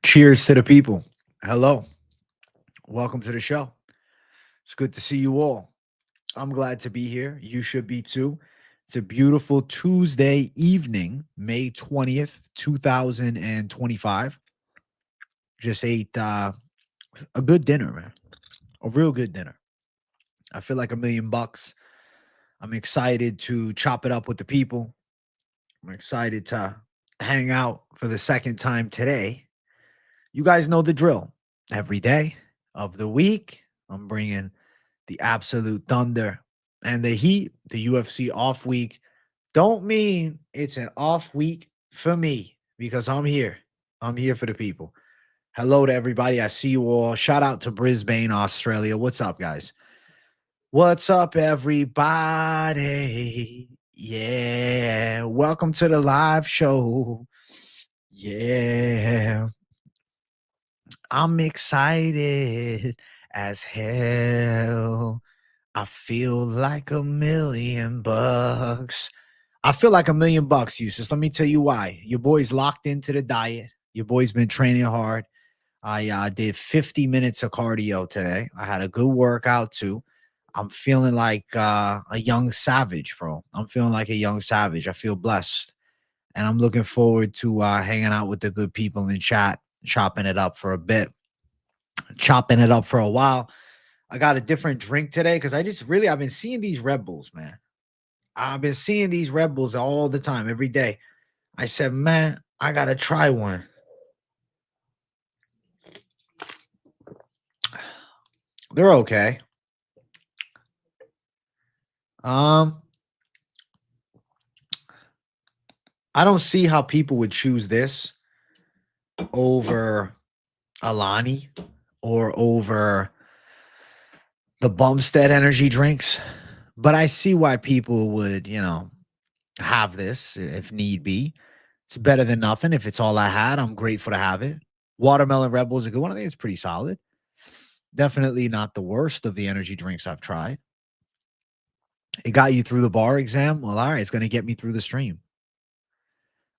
Cheers to the people. Hello. Welcome to the show. It's good to see you all. I'm glad to be here. You should be too. It's a beautiful Tuesday evening, May 20th, 2025. Just ate a good dinner, man. A real good dinner. I feel like $1,000,000. I'm excited to chop it up with the people. I'm excited to hang out for the second time today. You guys know the drill. Every day of the week, I'm bringing the absolute thunder and the heat. The UFC off week don't mean it's an off week for me because I'm here. I'm here for the people. Hello to everybody. I see you all. Shout out to Brisbane, Australia. What's up, guys? What's up, everybody? Yeah. Welcome to the live show. Yeah. I'm excited as hell. I feel like $1,000,000. I feel like $1,000,000, Eustace. Let me tell you why. Your boy's locked into the diet. Your boy's been training hard. I did 50 minutes of cardio today. I had a good workout too. I'm feeling like a young savage, bro. I'm feeling like a young savage. I feel blessed. And I'm looking forward to hanging out with the good people in chat, chopping it up for a bit, chopping it up for a while. I got a different drink today because I've been seeing these Red Bulls, man. I've been seeing these Red Bulls all the time, every day. I said, man, I gotta try one. They're okay. Um, I don't see how people would choose this over Alani or over the Bumstead energy drinks, but I see why people would, have this if need be. It's better than nothing. If it's all I had, I'm grateful to have it. Watermelon Red Bull is a good one. I think it's pretty solid. Definitely not the worst of the energy drinks I've tried. It got you through the bar exam. Well, all right, it's going to get me through the stream.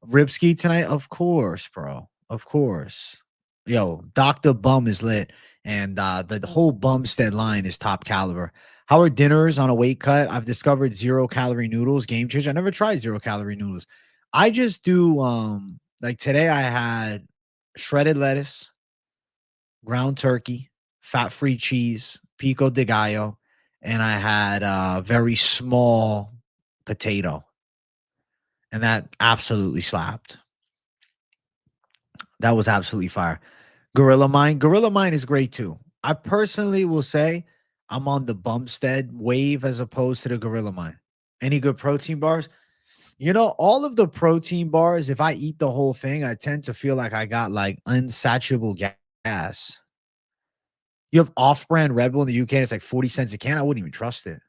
Ripski tonight? Of course, bro. Of course. Yo, Dr. Bum is lit. And the whole Bumstead line is top caliber. How are dinners on a weight cut? I've discovered 0-calorie noodles, game changer. I never tried 0-calorie noodles. I just do like today I had shredded lettuce, ground turkey, fat-free cheese, pico de gallo, and I had a very small potato. And that absolutely slapped. That was absolutely fire. Gorilla Mine is great too. I personally will say I'm on the Bumstead wave as opposed to the Gorilla Mine. Any good protein bars? All of the protein bars, if I eat the whole thing, I tend to feel like I got like unsaturated gas. You have off-brand Red Bull in the UK, and it's like 40 cents a can. I wouldn't even trust it.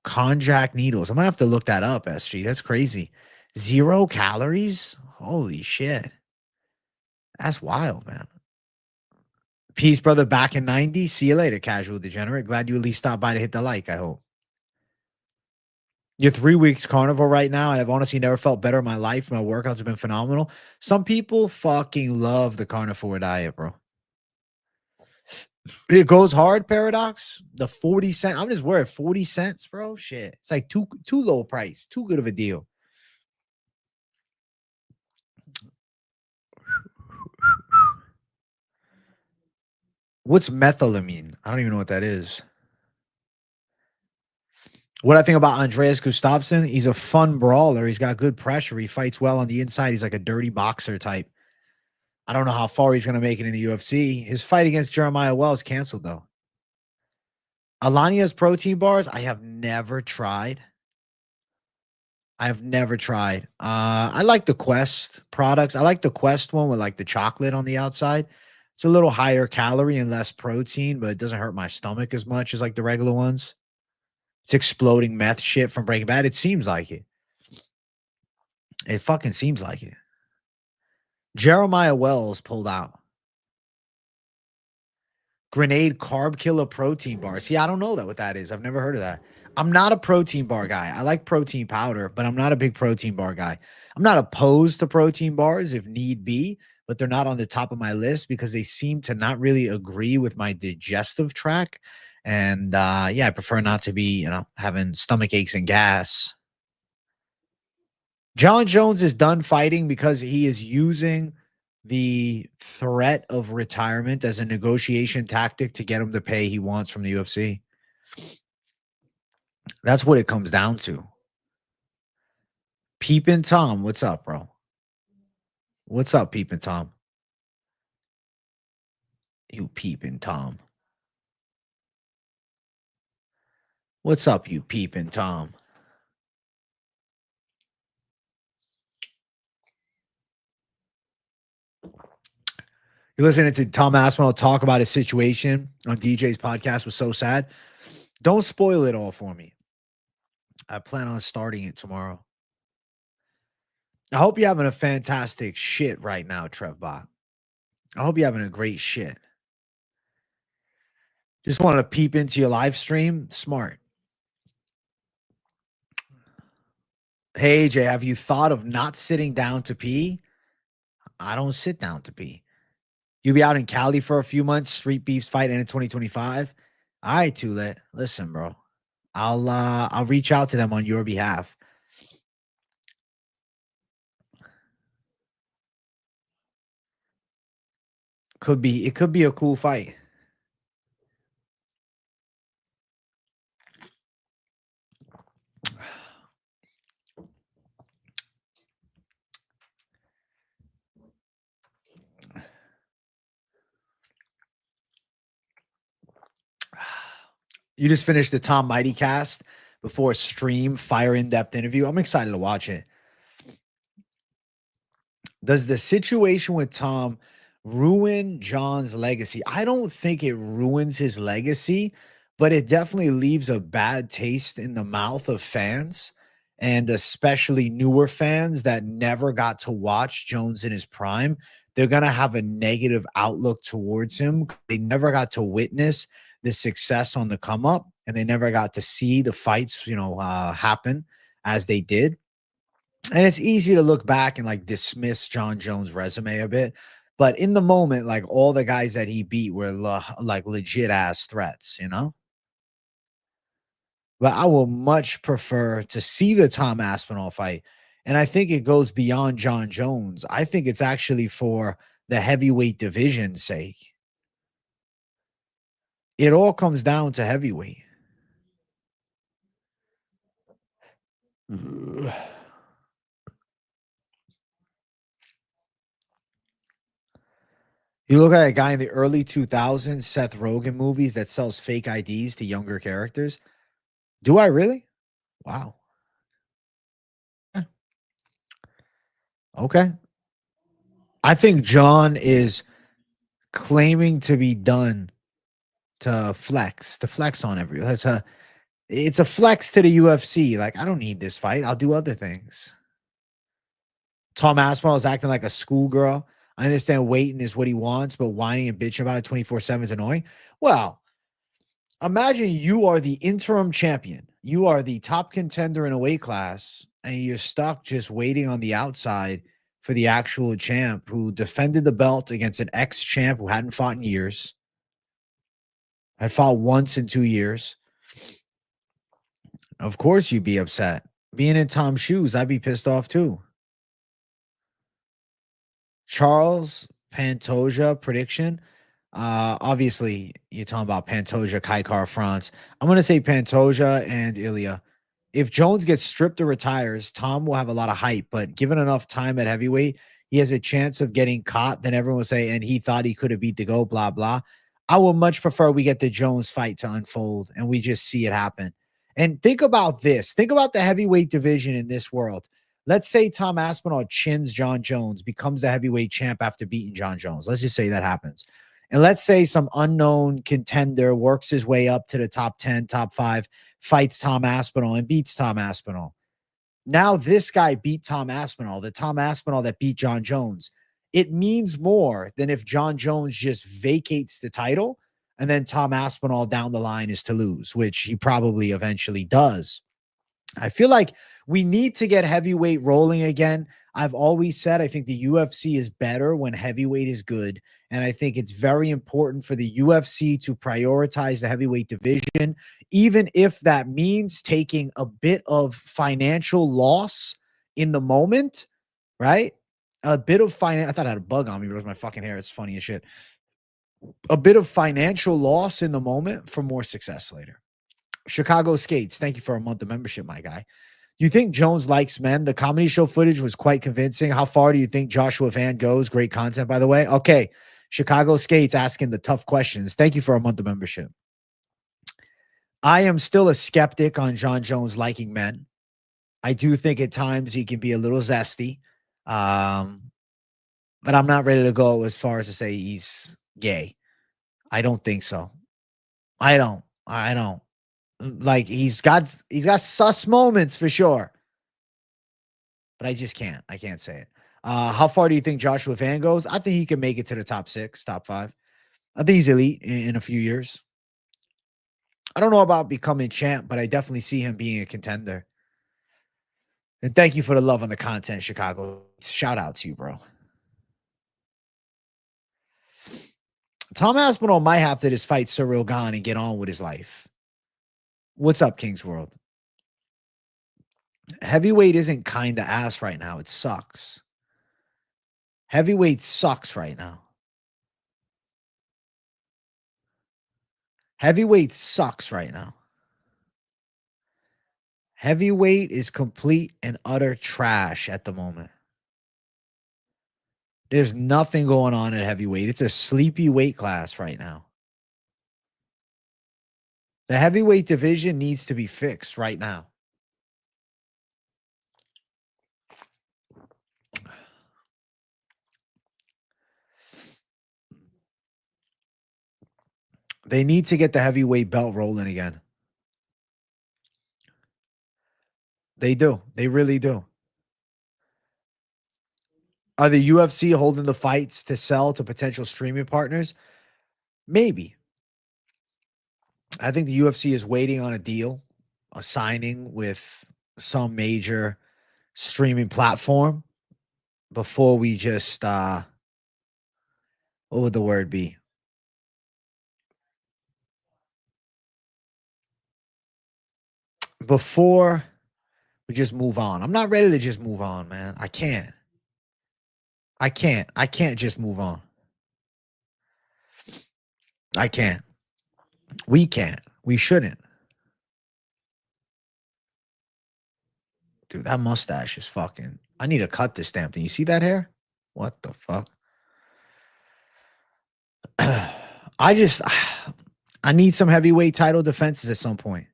Konjac needles. I'm gonna have to look that up, SG. That's crazy. 0 calories? Holy shit. That's wild, man. Peace, brother. Back in 90. See you later, casual degenerate. Glad you at least stopped by to hit the like, I hope. You're 3 weeks carnivore right now, and I've honestly never felt better in my life. My workouts have been phenomenal. Some people fucking love the carnivore diet, bro. It goes hard, Paradox. The 40 cent. I'm just worried. 40 cents, bro. Shit. It's like too low price. Too good of a deal. What's methylamine? I don't even know what that is. What I think about Andreas Gustafsson, he's a fun brawler. He's got good pressure. He fights well on the inside. He's like a dirty boxer type. I don't know how far he's going to make it in the UFC. His fight against Jeremiah Wells canceled, though. Alania's protein bars, I have never tried. I like the Quest products. I like the Quest one with like the chocolate on the outside. It's a little higher calorie and less protein, but it doesn't hurt my stomach as much as like the regular ones. It's exploding meth shit from Breaking Bad. It seems like it. It fucking seems like it. Jeremiah Wells pulled out. Grenade carb killer protein bar. See, I don't know what that is. I've never heard of that. I'm not a protein bar guy. I like protein powder, but I'm not a big protein bar guy. I'm not opposed to protein bars if need be, but they're not on the top of my list because they seem to not really agree with my digestive tract. And yeah, I prefer not to be, having stomach aches and gas. Jon Jones is done fighting because he is using the threat of retirement as a negotiation tactic to get him the pay he wants from the UFC. That's what it comes down to. Peepin' Tom, what's up, bro? What's up, Peepin' Tom? You Peepin' Tom. What's up, you Peepin' Tom? You're listening to Tom Aspinall talk about his situation on DJ's podcast. Was so sad. Don't spoil it all for me. I plan on starting it tomorrow. I hope you're having a fantastic shit right now, Trevbot. I hope you're having a great shit. Just want to peep into your live stream. Smart. Hey, AJ, have you thought of not sitting down to pee? I don't sit down to pee. You'll be out in Cali for a few months. Street Beefs fight in 2025. All right, Tulet. Listen, bro. I'll reach out to them on your behalf. It could be a cool fight. You just finished the Tom Mighty cast before stream fire in-depth interview. I'm excited to watch it. Does the situation with Tom ruin Jon's legacy? I don't think it ruins his legacy, but it definitely leaves a bad taste in the mouth of fans, and especially newer fans that never got to watch Jones in his prime. They're going to have a negative outlook towards him. They never got to witness the success on the come up, and they never got to see the fights, happen as they did. And it's easy to look back and like dismiss Jon Jones' resume a bit, but in the moment, like all the guys that he beat were like legit ass threats, But I will much prefer to see the Tom Aspinall fight, and I think it goes beyond Jon Jones. I think it's actually for the heavyweight division's sake. It all comes down to heavyweight. You look at a guy in the early 2000s, Seth Rogen movies that sells fake IDs to younger characters. Do I really? Wow. Okay. I think Jon is claiming to be done to flex on everyone. It's a flex to the UFC. Like, I don't need this fight. I'll do other things. Tom Aspinall is acting like a schoolgirl. I understand waiting is what he wants, but whining and bitching about it 24/7 is annoying. Well, imagine you are the interim champion. You are the top contender in a weight class, and you're stuck just waiting on the outside for the actual champ who defended the belt against an ex-champ who hadn't fought in years, had fought once in 2 years. Of course you'd be upset. Being in Tom's shoes, I'd be pissed off too. Charles Pantoja prediction. Obviously, you're talking about Pantoja, Kaikar, France. I'm going to say Pantoja and Ilya. If Jones gets stripped or retires, Tom will have a lot of hype, but given enough time at heavyweight, he has a chance of getting caught. Then everyone will say, and he thought he could have beat the GOAT, blah, blah. I would much prefer we get the Jones fight to unfold and we just see it happen. And think about this. Think about the heavyweight division in this world. Let's say Tom Aspinall chins Jon Jones, becomes the heavyweight champ after beating Jon Jones. Let's just say that happens. And let's say some unknown contender works his way up to the top 10, top 5, fights Tom Aspinall and beats Tom Aspinall. Now this guy beat Tom Aspinall, the Tom Aspinall that beat Jon Jones. It means more than if Jon Jones just vacates the title And then Tom Aspinall down the line is to lose, which he probably eventually does. I feel like we need to get heavyweight rolling again. I've always said I think the UFC is better when heavyweight is good. And I think it's very important for the UFC to prioritize the heavyweight division, even if that means taking a bit of financial loss in the moment, right? A bit of finance. I thought I had a bug on me, but it was my fucking hair. It's funny as shit. A bit of financial loss in the moment for more success later. Chicago Skates, thank you for a month of membership, my guy. You think Jones likes men? The comedy show footage was quite convincing. How far do you think Joshua Van goes? Great content, by the way. Okay. Chicago Skates asking the tough questions. Thank you for a month of membership. I am still a skeptic on Jon Jones liking men. I do think at times he can be a little zesty. But I'm not ready to go as far as to say he's gay. I don't think so. I don't. Like he's got sus moments for sure. But I just can't. I can't say it. How far do you think Joshua Van goes? I think he can make it to the top 6, top 5. I think he's elite in a few years. I don't know about becoming champ, but I definitely see him being a contender. And thank you for the love on the content, Chicago. Shout out to you, bro. Tom Aspinall might have to just fight Cyril Gane and get on with his life. What's up, King's World? Heavyweight isn't kind of ass right now. It sucks. Heavyweight sucks right now. Heavyweight sucks right now. Heavyweight is complete and utter trash at the moment. There's nothing going on at heavyweight. It's a sleepy weight class right now. The heavyweight division needs to be fixed right now. They need to get the heavyweight belt rolling again. They do. They really do. Are the UFC holding the fights to sell to potential streaming partners? Maybe. I think the UFC is waiting on a deal, a signing with some major streaming platform before we just, what would the word be? Before we just move on. I'm not ready to just move on, man. I can't just move on. I can't. We can't. We shouldn't. Dude, that mustache is fucking... I need to cut this damn thing. You see that hair? What the fuck? I need some heavyweight title defenses at some point.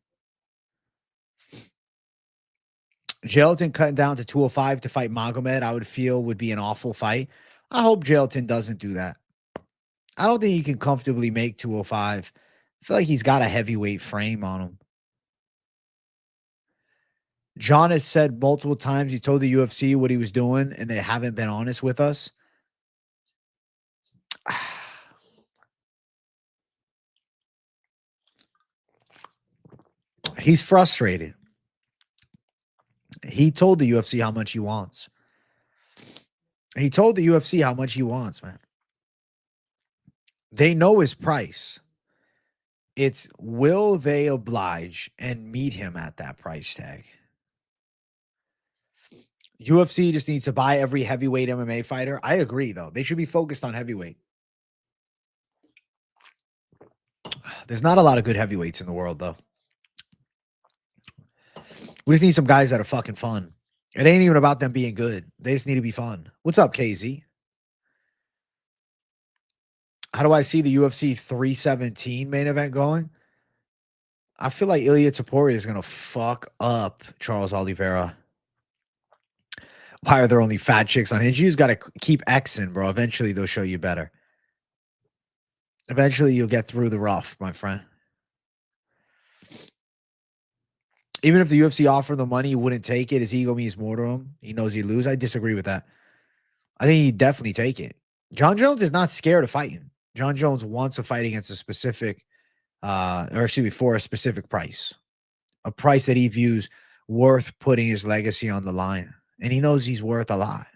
Gelatin cutting down to 205 to fight Magomed, I would feel would be an awful fight. I hope Gelatin doesn't do that. I don't think he can comfortably make 205. I feel like he's got a heavyweight frame on him. John has said multiple times he told the UFC what he was doing, and they haven't been honest with us. He's frustrated. He told the UFC how much he wants. He told the UFC how much he wants, man. They know his price. It's will they oblige and meet him at that price tag? UFC just needs to buy every heavyweight MMA fighter. I agree, though. They should be focused on heavyweight. There's not a lot of good heavyweights in the world, though. We just need some guys that are fucking fun. It ain't even about them being good. They just need to be fun. What's up, KZ? How do I see the UFC 317 main event going? I feel like Ilya Topuria is going to fuck up Charles Oliveira. Why are there only fat chicks on Hinge? You just got to keep Xing, bro. Eventually, they'll show you better. Eventually, you'll get through the rough, my friend. Even if the UFC offered the money, he wouldn't take it. His ego means more to him. He knows he'd lose. I disagree with that. I think he'd definitely take it. Jon Jones is not scared of fighting. Jon Jones wants to fight against a specific, or excuse me, for a specific price, a price that he views worth putting his legacy on the line. And he knows he's worth a lot.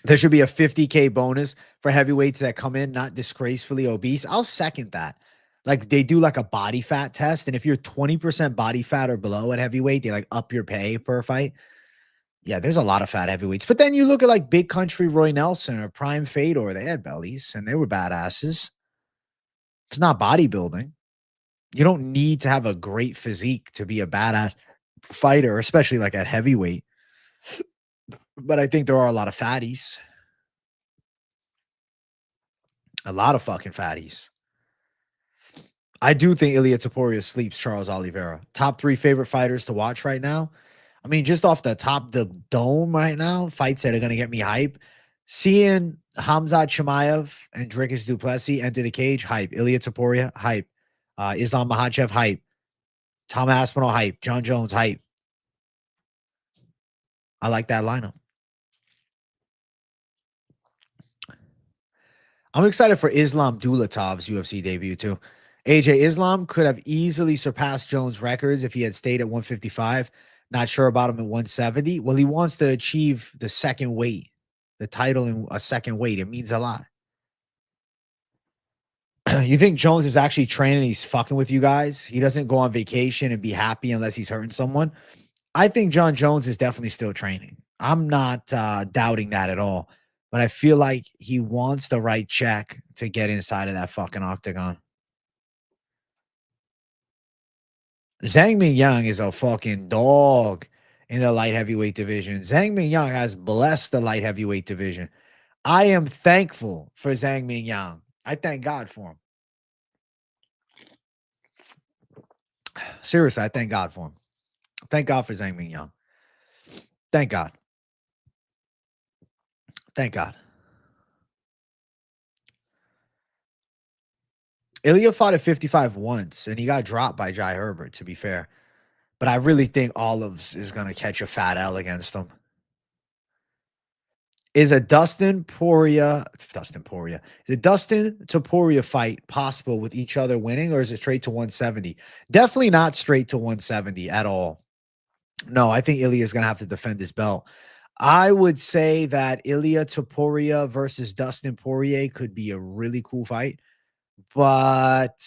There should be a 50K bonus for heavyweights that come in not disgracefully obese. I'll second that. Like they do like a body fat test. And if you're 20% body fat or below at heavyweight, they like up your pay per fight. Yeah, there's a lot of fat heavyweights. But then you look at like Big Country Roy Nelson or Prime Fedor, they had bellies and they were badasses. It's not bodybuilding. You don't need to have a great physique to be a badass fighter, especially like at heavyweight. But I think there are a lot of fatties. A lot of fucking fatties. I do think Ilia Topuria sleeps Charles Oliveira. Top 3 favorite fighters to watch right now. I mean, just off the top, the dome right now, fights that are going to get me hype. Seeing Hamzat Chimaev and Dricus du Plessis enter the cage, hype. Ilia Topuria, hype. Islam Makhachev, hype. Tom Aspinall, hype. Jon Jones, hype. I like that lineup. I'm excited for Islam Dulatov's UFC debut too. AJ Islam could have easily surpassed Jones' records if he had stayed at 155. Not sure about him at 170. Well, he wants to achieve the second weight, the title in a second weight. It means a lot. You think Jones is actually training? He's fucking with you guys. He doesn't go on vacation and be happy unless he's hurting someone. I think Jon Jones is definitely still training. I'm not doubting that at all. But I feel like he wants the right check to get inside of that fucking octagon. Zhang Mingyang is a fucking dog in the light heavyweight division. Zhang Mingyang has blessed the light heavyweight division. I am thankful for Zhang Mingyang. I thank God for him. Seriously, I thank God for him. Thank God for Zhang Mingyang. Thank God. Thank God. Ilya fought at 55 once, and he got dropped by Jai Herbert, to be fair. But I really think Olives is going to catch a fat L against him. Is a Dustin Topuria fight possible with each other winning, or is it straight to 170? Definitely not straight to 170 at all. No, I think Ilya is going to have to defend his belt. I would say that Ilia Topuria versus Dustin Poirier could be a really cool fight, but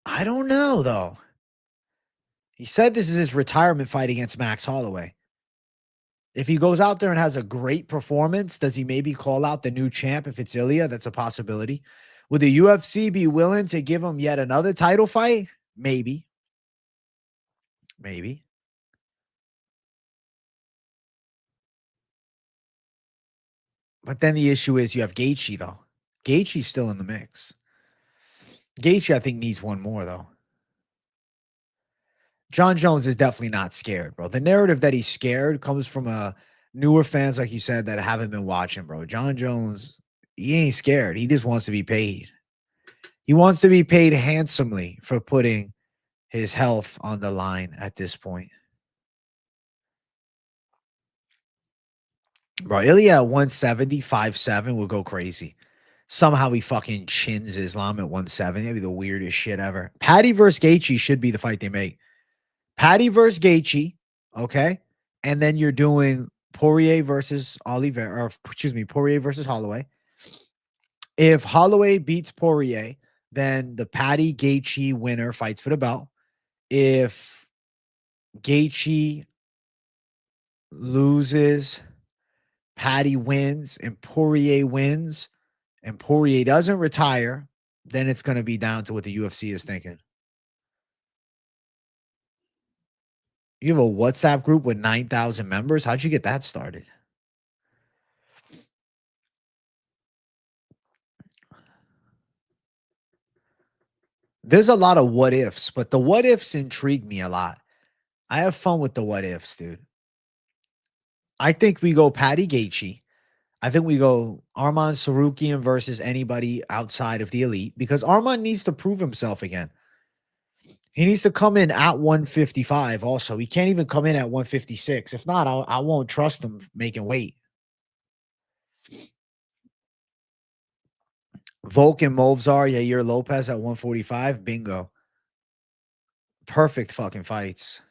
I don't know, though. He said this is his retirement fight against Max Holloway. If he goes out there and has a great performance, does he maybe call out the new champ if it's Ilya? That's a possibility. Would the UFC be willing to give him yet another title fight? Maybe. Maybe. But then the issue is you have Gaethje, though. Gaethje's still in the mix. Gaethje, I think, needs one more, though. Jon Jones is definitely not scared, bro. The narrative that he's scared comes from newer fans, like you said, that haven't been watching, bro. Jon Jones, he ain't scared. He just wants to be paid. He wants to be paid handsomely for putting his health on the line at this point. Bro, Ilya at 170, 5'7" will go crazy. Somehow he fucking chins Islam at 170. That'd be the weirdest shit ever. Paddy versus Gaethje should be the fight they make. Paddy versus Gaethje, okay? And then you're doing Poirier versus Oliveira, or excuse me, Poirier versus Holloway. If Holloway beats Poirier, then the Paddy Gaethje winner fights for the belt. If Gaethje loses, Paddy wins, and Poirier wins, and Poirier doesn't retire, then it's going to be down to what the UFC is thinking. You have a WhatsApp group with 9,000 members? How'd you get that started? There's a lot of what ifs, but the what ifs intrigue me a lot. I have fun with the what ifs, dude. I think we go Paddy Gaethje. I think we go Arman Sarukian versus anybody outside of the elite, because Arman needs to prove himself again. He needs to come in at 155 also. He can't even come in at 156. If not, I won't trust him making weight. Volk and Movzar, Yair Lopez at 145. Bingo. Perfect fucking fights.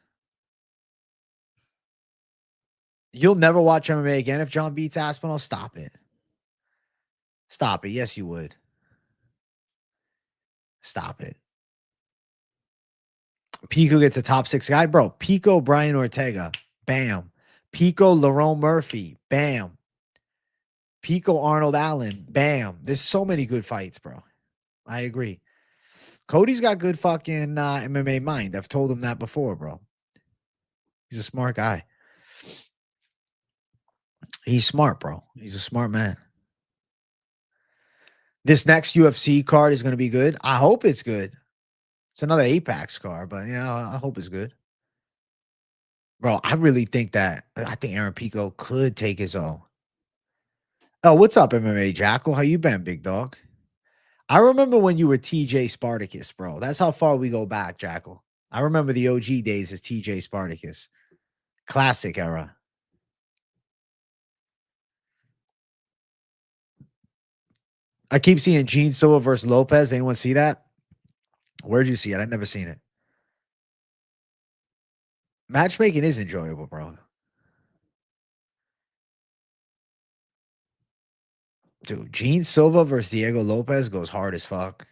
You'll never watch MMA again if John beats Aspinall? Stop it. Stop it. Yes, you would. Stop it. Pico gets a top 6 guy. Bro, Pico, Brian Ortega. Bam. Pico, Lerone Murphy. Bam. Pico, Arnold Allen. Bam. There's so many good fights, bro. I agree. Cody's got good fucking MMA mind. I've told him that before, bro. He's a smart guy. He's smart, bro. He's a smart man. This next UFC card is going to be good. I hope it's good. It's another Apex card, but yeah, I hope it's good. Bro, I really think that I think Aaron Pico could take his own. Oh, what's up, MMA Jackal? How you been, big dog? I remember when you were TJ Spartacus, bro. That's how far we go back, Jackal. I remember the OG days as TJ Spartacus. Classic era. I keep seeing Gene Silva versus Lopez. Anyone see that? Where'd you see it? I've never seen it. Matchmaking is enjoyable, bro. Dude, Gene Silva versus Diego Lopez goes hard as fuck.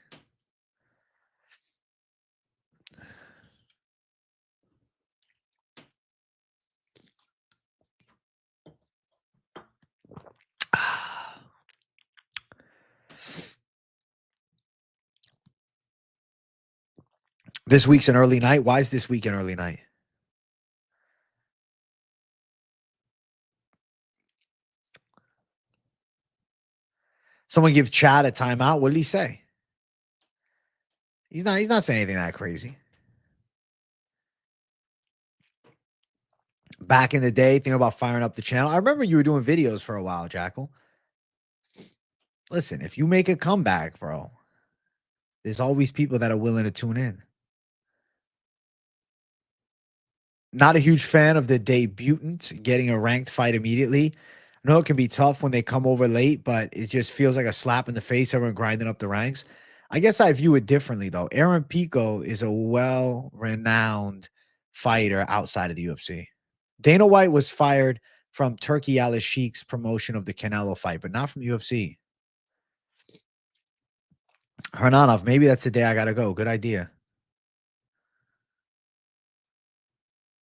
This week's an early night. Why is this week an early night? Someone give Chad a timeout. What did he say? He's not saying anything that crazy. Back in the day, thinking about firing up the channel. I remember you were doing videos for a while, Jackal. Listen, if you make a comeback, bro, there's always people that are willing to tune in. Not a huge fan of the debutant getting a ranked fight immediately. I know it can be tough when they come over late, but it just feels like a slap in the face, everyone grinding up the ranks. I guess I view it differently, though. Aaron Pico is a well-renowned fighter outside of the UFC. Dana White was fired from Turkey Al Sheikh's promotion of the Canelo fight, but not from UFC. Hernanov, maybe that's the day I got to go. Good idea.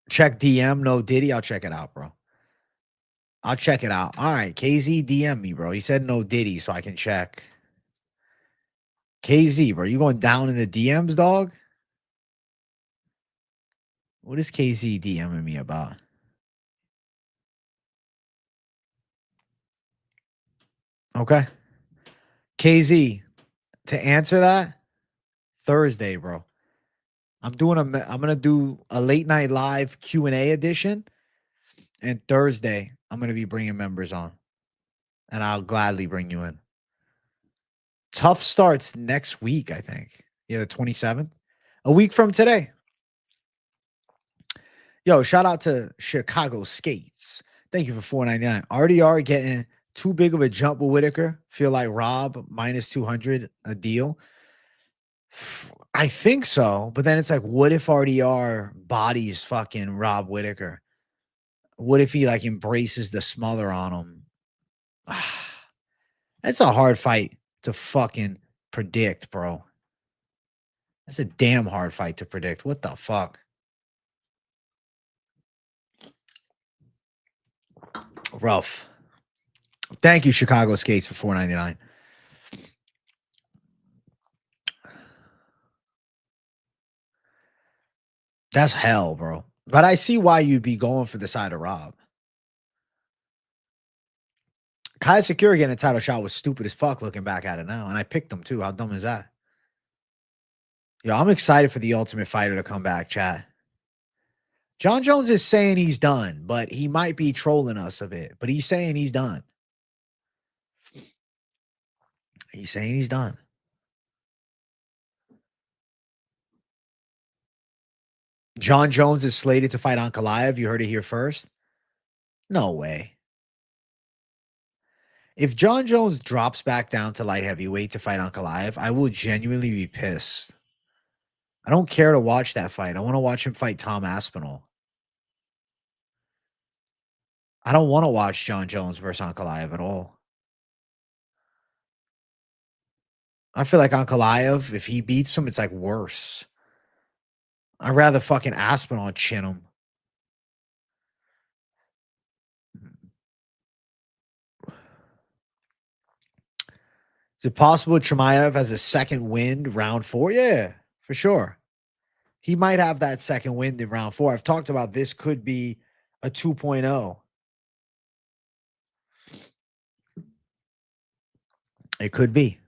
Check DM, no Diddy. I'll check it out, bro. I'll check it out. All right, KZ DM me, bro. He said no Diddy, so I can check. KZ, bro, you going down in the DMs, dog? What is KZ DMing me about? Okay. KZ, to answer that, Thursday, bro. I'm gonna do a late night live Q&A edition, and Thursday I'm gonna be bringing members on, and I'll gladly bring you in. Tough starts next week, I think. Yeah, the 27th, a week from today. Yo, shout out to Chicago Skates. Thank you for $4.99. RDR getting too big of a jump with Whitaker. Feel like Rob minus 200 a deal. I think so, but then it's like, what if RDR bodies fucking Rob Whitaker? What if he like embraces the smother on him? That's a hard fight to fucking predict, bro. That's a damn hard fight to predict. What the fuck? Rough. Thank you, Chicago Skates, for $4.99. That's hell, bro. But I see why you'd be going for the side of Rob. Kai Secure getting a title shot was stupid as fuck looking back at it now. And I picked him too. How dumb is that? Yo, I'm excited for the Ultimate Fighter to come back, chat. Jon Jones is saying he's done, but he might be trolling us a bit. But he's saying he's done. He's saying he's done. Jon Jones is slated to fight Ankalaev. You heard it here first. No way. If Jon Jones drops back down to light heavyweight to fight Ankalaev, I will genuinely be pissed. I don't care to watch that fight. I want to watch him fight Tom Aspinall. I don't want to watch Jon Jones versus Ankalaev at all. I feel like Ankalaev, if he beats him, it's like worse. I'd rather fucking Aspinall chin him. Is it possible Chimaev has a second wind round 4? Yeah, for sure. He might have that second wind in round 4. I've talked about this could be a 2.0. It could be.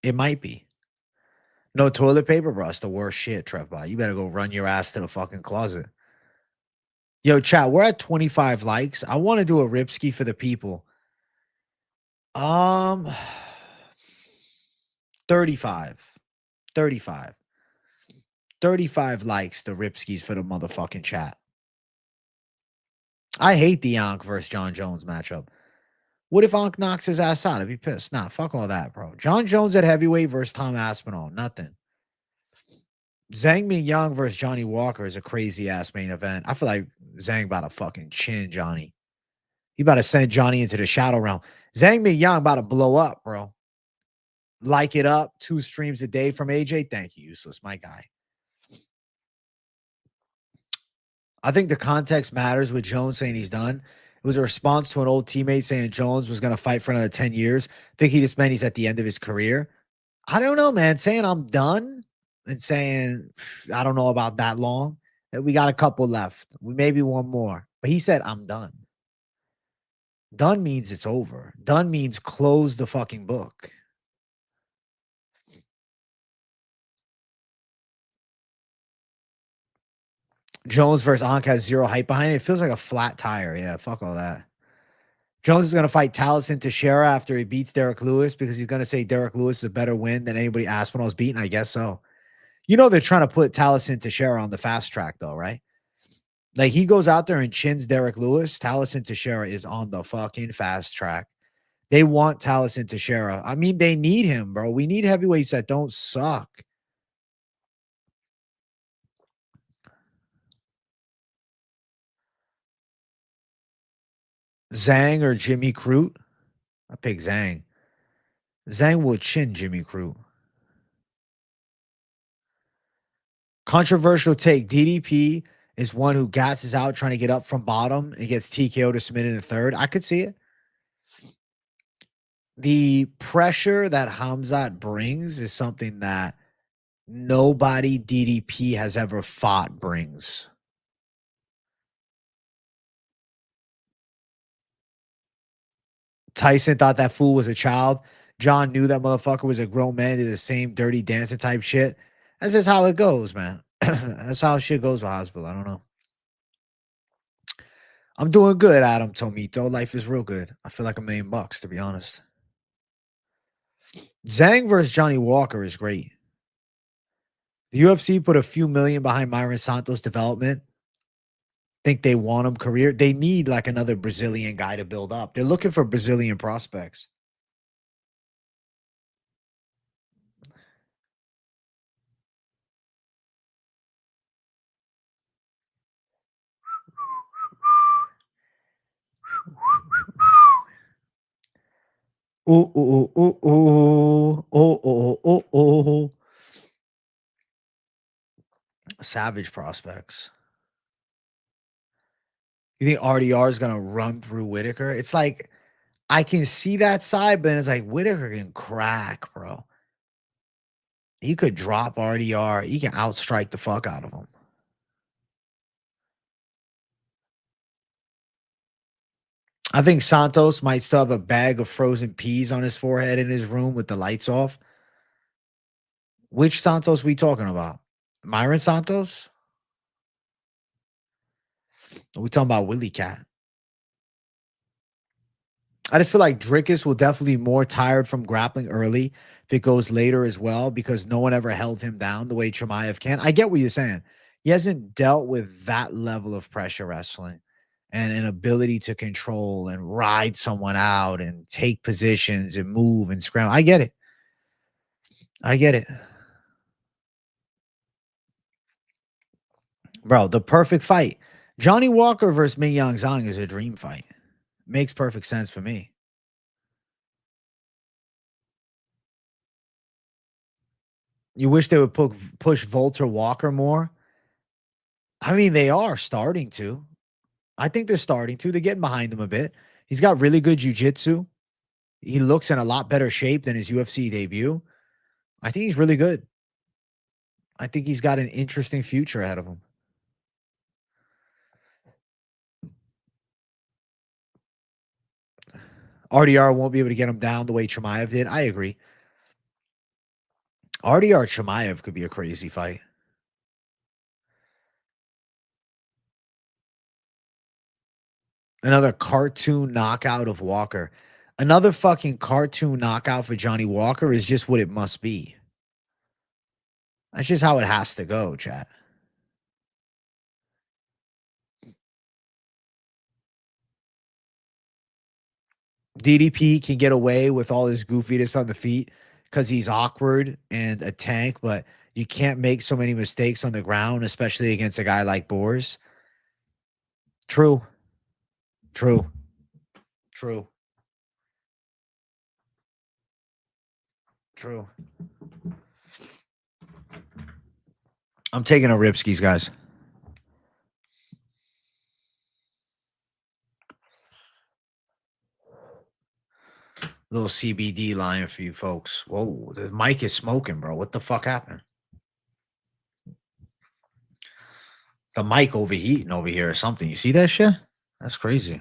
It might be. No toilet paper, bro. It's the worst shit, Trevbot. You better go run your ass to the fucking closet. Yo, chat, we're at 25 likes. I want to do a Ripski for the people. 35. 35. 35 likes the Ripskis for the motherfucking chat. I hate the Ankh versus Jon Jones matchup. What if Ankh knocks his ass out? I'd be pissed. Nah, fuck all that, bro. Jon Jones at heavyweight versus Tom Aspinall. Nothing. Zhang Mingyang versus Johnny Walker is a crazy ass main event. I feel like Zhang about to fucking chin Johnny. He about to send Johnny into the shadow realm. Zhang Mingyang about to blow up, bro. Like it up. 2 streams a day from AJ. Thank you, useless, my guy. I think the context matters with Jones saying he's done. It was a response to an old teammate saying Jones was going to fight for another 10 years. I think he just meant he's at the end of his career. I don't know, man. Saying I'm done and saying I don't know about that long. We got a couple left. Maybe one more. But he said I'm done. Done means it's over. Done means close the fucking book. Jones versus Ankh has 0 hype behind it. It feels like a flat tire. Yeah, fuck all that. Jones is going to fight Taliesin Teixeira after he beats Derek Lewis because he's going to say Derek Lewis is a better win than anybody Aspinall's beaten. I guess so. You know they're trying to put Taliesin Teixeira on the fast track though, right? Like he goes out there and chins Derek Lewis. Taliesin Teixeira is on the fucking fast track. They want Taliesin Teixeira. I mean, they need him, bro. We need heavyweights that don't suck. Zhang or Jimmy Crute? I pick Zhang. Zhang will chin Jimmy Crute. Controversial take. DDP is one who gasses out trying to get up from bottom and gets TKO to submit in the third. I could see it. The pressure that Hamzat brings is something that nobody DDP has ever fought brings. Tyson thought that fool was a child. John knew that motherfucker was a grown man, did the same dirty dancing type shit. That's just how it goes, man. That's how shit goes with hospital. I don't know. I'm doing good, Adam Tomito. Life is real good. I feel like $1 million, to be honest. Zhang versus Johnny Walker is great. The UFC put a few million behind Myron Santos' development. Think they want him career. They need like another Brazilian guy to build up. They're looking for Brazilian prospects. Oh, oh, oh, oh, oh, oh, oh, oh. Savage prospects. You think RDR is going to run through Whitaker? It's like, I can see that side, but then it's like Whitaker can crack, bro. He could drop RDR. He can outstrike the fuck out of him. I think Santos might still have a bag of frozen peas on his forehead in his room with the lights off. Which Santos we talking about? Myron Santos? Are we talking about Willie Cat? I just feel like Drickus will definitely be more tired from grappling early if it goes later as well, because no one ever held him down the way Chimaev can. I get what you're saying. He hasn't dealt with that level of pressure wrestling. and an ability to control and ride someone out and take positions and move and scramble. I get it. I get it. Bro, the perfect fight. Johnny Walker versus Ming Yang Zhang is a dream fight. Makes perfect sense for me. You wish they would push Volter Walker more? I mean, they are starting to. I think they're starting to. They're getting behind him a bit. He's got really good jiu-jitsu. He looks in a lot better shape than his UFC debut. I think he's really good. I think he's got an interesting future ahead of him. RDR won't be able to get him down the way Chimaev did. I agree. RDR Chimaev could be a crazy fight. Another cartoon knockout of Walker. Another fucking cartoon knockout for Johnny Walker is just what it must be. That's just how it has to go, chat. DDP can get away with all his goofiness on the feet because he's awkward and a tank, but you can't make so many mistakes on the ground, especially against a guy like Boers. True. True. True. True. I'm taking a Ripskis, guys. Little CBD line for you folks. Whoa, the mic is smoking, bro. What the fuck happened? The mic overheating over here or something. You see that shit? That's crazy.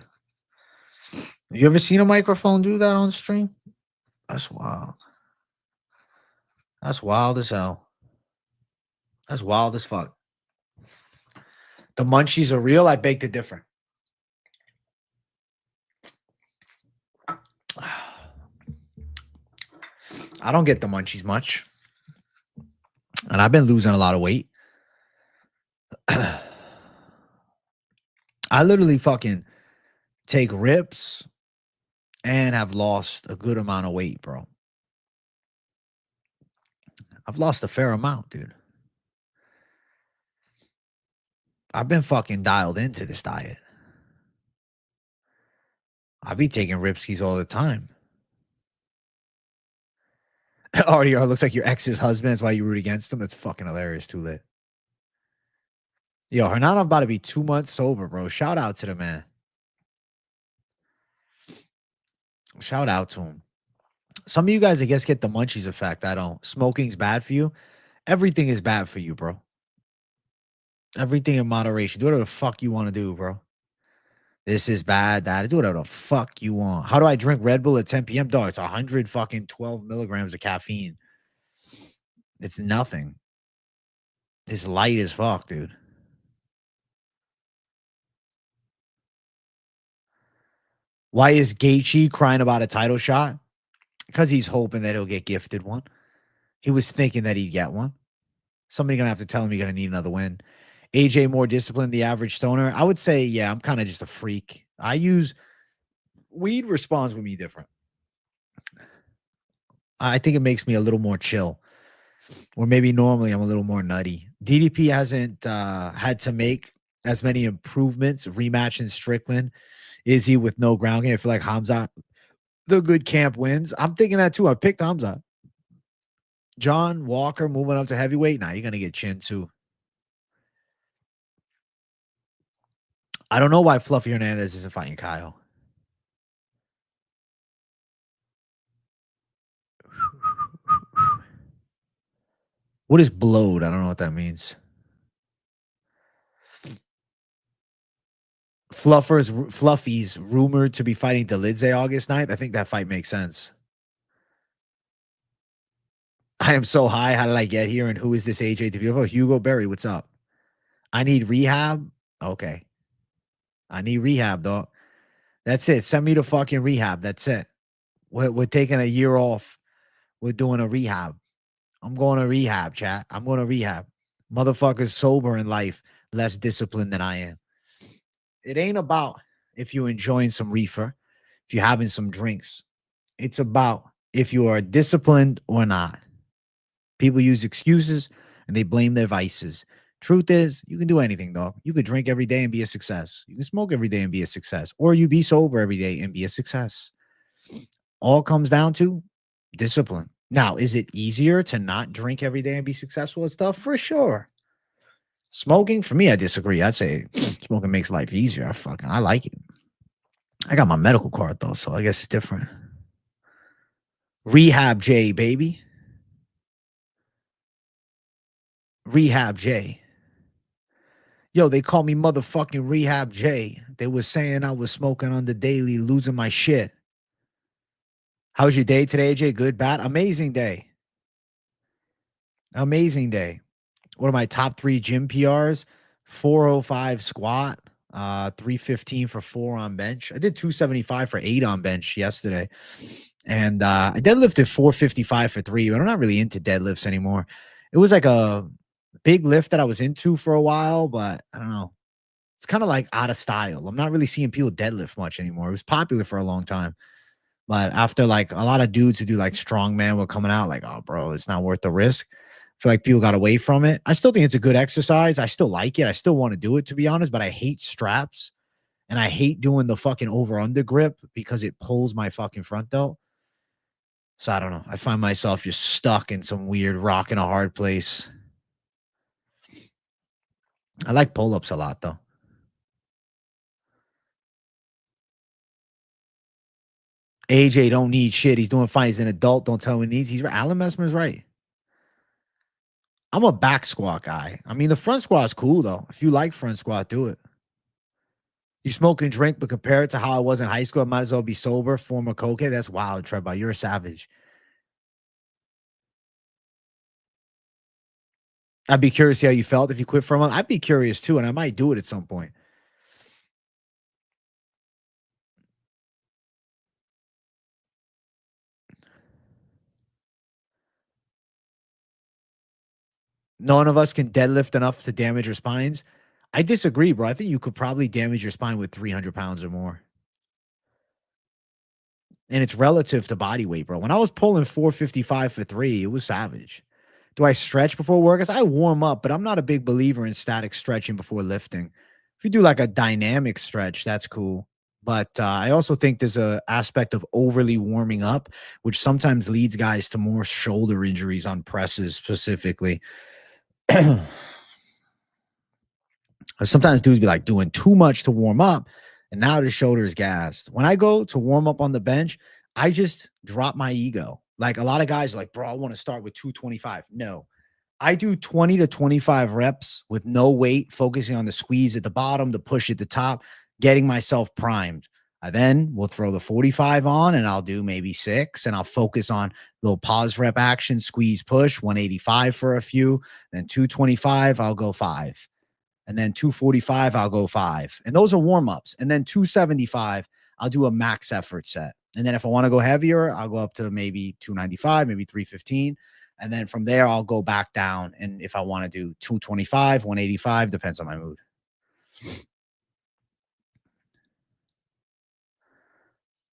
You ever seen a microphone do that on stream? That's wild. That's wild as hell. That's wild as fuck. The munchies are real. I beg to differ. I don't get the munchies much. And I've been losing a lot of weight. I literally fucking take rips and have lost a good amount of weight, bro. I've lost a fair amount, dude. I've been fucking dialed into this diet. I be taking Ripskis all the time. RDR looks like your ex's husband. That's why you root against him. That's fucking hilarious. Too lit. Yo, Hernan about to be 2 months sober, bro. Shout out to the man. Shout out to him. Some of you guys, I guess, get the munchies effect. I don't. Smoking's bad for you. Everything is bad for you, bro. Everything in moderation. Do whatever the fuck you want to do, bro. This is bad. That. Do whatever the fuck you want. How do I drink Red Bull at 10 p.m.? Dog, it's 100 fucking 12 milligrams of caffeine. It's nothing. It's light as fuck, dude. Why is Gaethje crying about a title shot? Because he's hoping that he'll get gifted one. He was thinking that he'd get one. Somebody gonna have to tell him you're gonna need another win. AJ more disciplined, the average stoner. I would say, yeah, I'm kind of just a freak. I use weed responds with me different. I think it makes me a little more chill. Or maybe normally I'm a little more nutty. DDP hasn't had to make as many improvements. Rematch in Strickland. Is he with no ground game? I feel like Hamza, the good camp wins. I'm thinking that too. I picked Hamza. John Walker moving up to heavyweight. Nah, you're gonna get chin too. I don't know why Fluffy Hernandez isn't fighting Kyle. What is blowed? I don't know what that means. Fluffy's rumored to be fighting Delidze August 9th. I think that fight makes sense. I am so high. How did I get here? And who is this AJ DeVito? Hugo Berry, what's up? I need rehab. Okay. I need rehab, dog. That's it. Send me to fucking rehab. That's it. We're taking a year off. We're doing a rehab. I'm going to rehab, chat. I'm going to rehab. Motherfuckers sober in life, less disciplined than I am. It ain't about if you're enjoying some reefer, if you're having some drinks. It's about if you are disciplined or not. People use excuses and they blame their vices. Truth is, you can do anything, dog. You could drink every day and be a success. You can smoke every day and be a success. Or you be sober every day and be a success. All comes down to discipline. Now, is it easier to not drink every day and be successful at stuff? For sure. Smoking, for me, I disagree. I'd say smoking makes life easier. I like it. I got my medical card though, so I guess it's different. Rehab J, baby. Rehab J. Yo, they call me motherfucking Rehab J. They were saying I was smoking on the daily, losing my shit. How was your day today, AJ? Good, bad? Amazing day. Amazing day. What are my top 3 gym PRs? 405 squat, 315 for 4 on bench. I did 275 for 8 on bench yesterday. And I deadlifted 455 for 3, but I'm not really into deadlifts anymore. It was like a big lift that I was into for a while, but I don't know. It's kind of like out of style. I'm not really seeing people deadlift much anymore. It was popular for a long time. But after like a lot of dudes who do like strongman were coming out, like, oh, bro, it's not worth the risk. I feel like people got away from it. I still think it's a good exercise. I still like it. I still want to do it, to be honest, but I hate straps and I hate doing the fucking over under grip because it pulls my fucking front delt. So I don't know. I find myself just stuck in some weird rock in a hard place. I like pull-ups a lot, though. AJ don't need shit. He's doing fine. He's an adult. Don't tell him he needs. He's right. Alan Messmer's right. I'm a back squat guy. I mean, the front squat is cool, though. If you like front squat, do it. You smoke and drink, but compare it to how I was in high school, I might as well be sober, former cocaine. That's wild, Trevor. You're a savage. I'd be curious to see how you felt if you quit for a month. I'd be curious, too, and I might do it at some point. None of us can deadlift enough to damage our spines. I disagree, bro. I think you could probably damage your spine with 300 pounds or more. And it's relative to body weight, bro. When I was pulling 455 for 3, it was savage. Do I stretch before workouts? I warm up, but I'm not a big believer in static stretching before lifting. If you do like a dynamic stretch, that's cool. But I also think there's a aspect of overly warming up, which sometimes leads guys to more shoulder injuries on presses specifically. Sometimes dudes be like doing too much to warm up, and now the shoulder is gassed. When I go to warm up on the bench, I just drop my ego. Like a lot of guys are like, bro, I want to start with 225. No, I do 20 to 25 reps with no weight, focusing on the squeeze at the bottom, the push at the top, getting myself primed. I then will throw the 45 on and I'll do maybe 6 and I'll focus on little pause rep action, squeeze, push, 185 for a few, then 225, I'll go 5. And then 245, I'll go 5. And those are warm-ups. And then 275, I'll do a max effort set. And then if I want to go heavier, I'll go up to maybe 295, maybe 315. And then from there, I'll go back down. And if I want to do 225, 185, depends on my mood.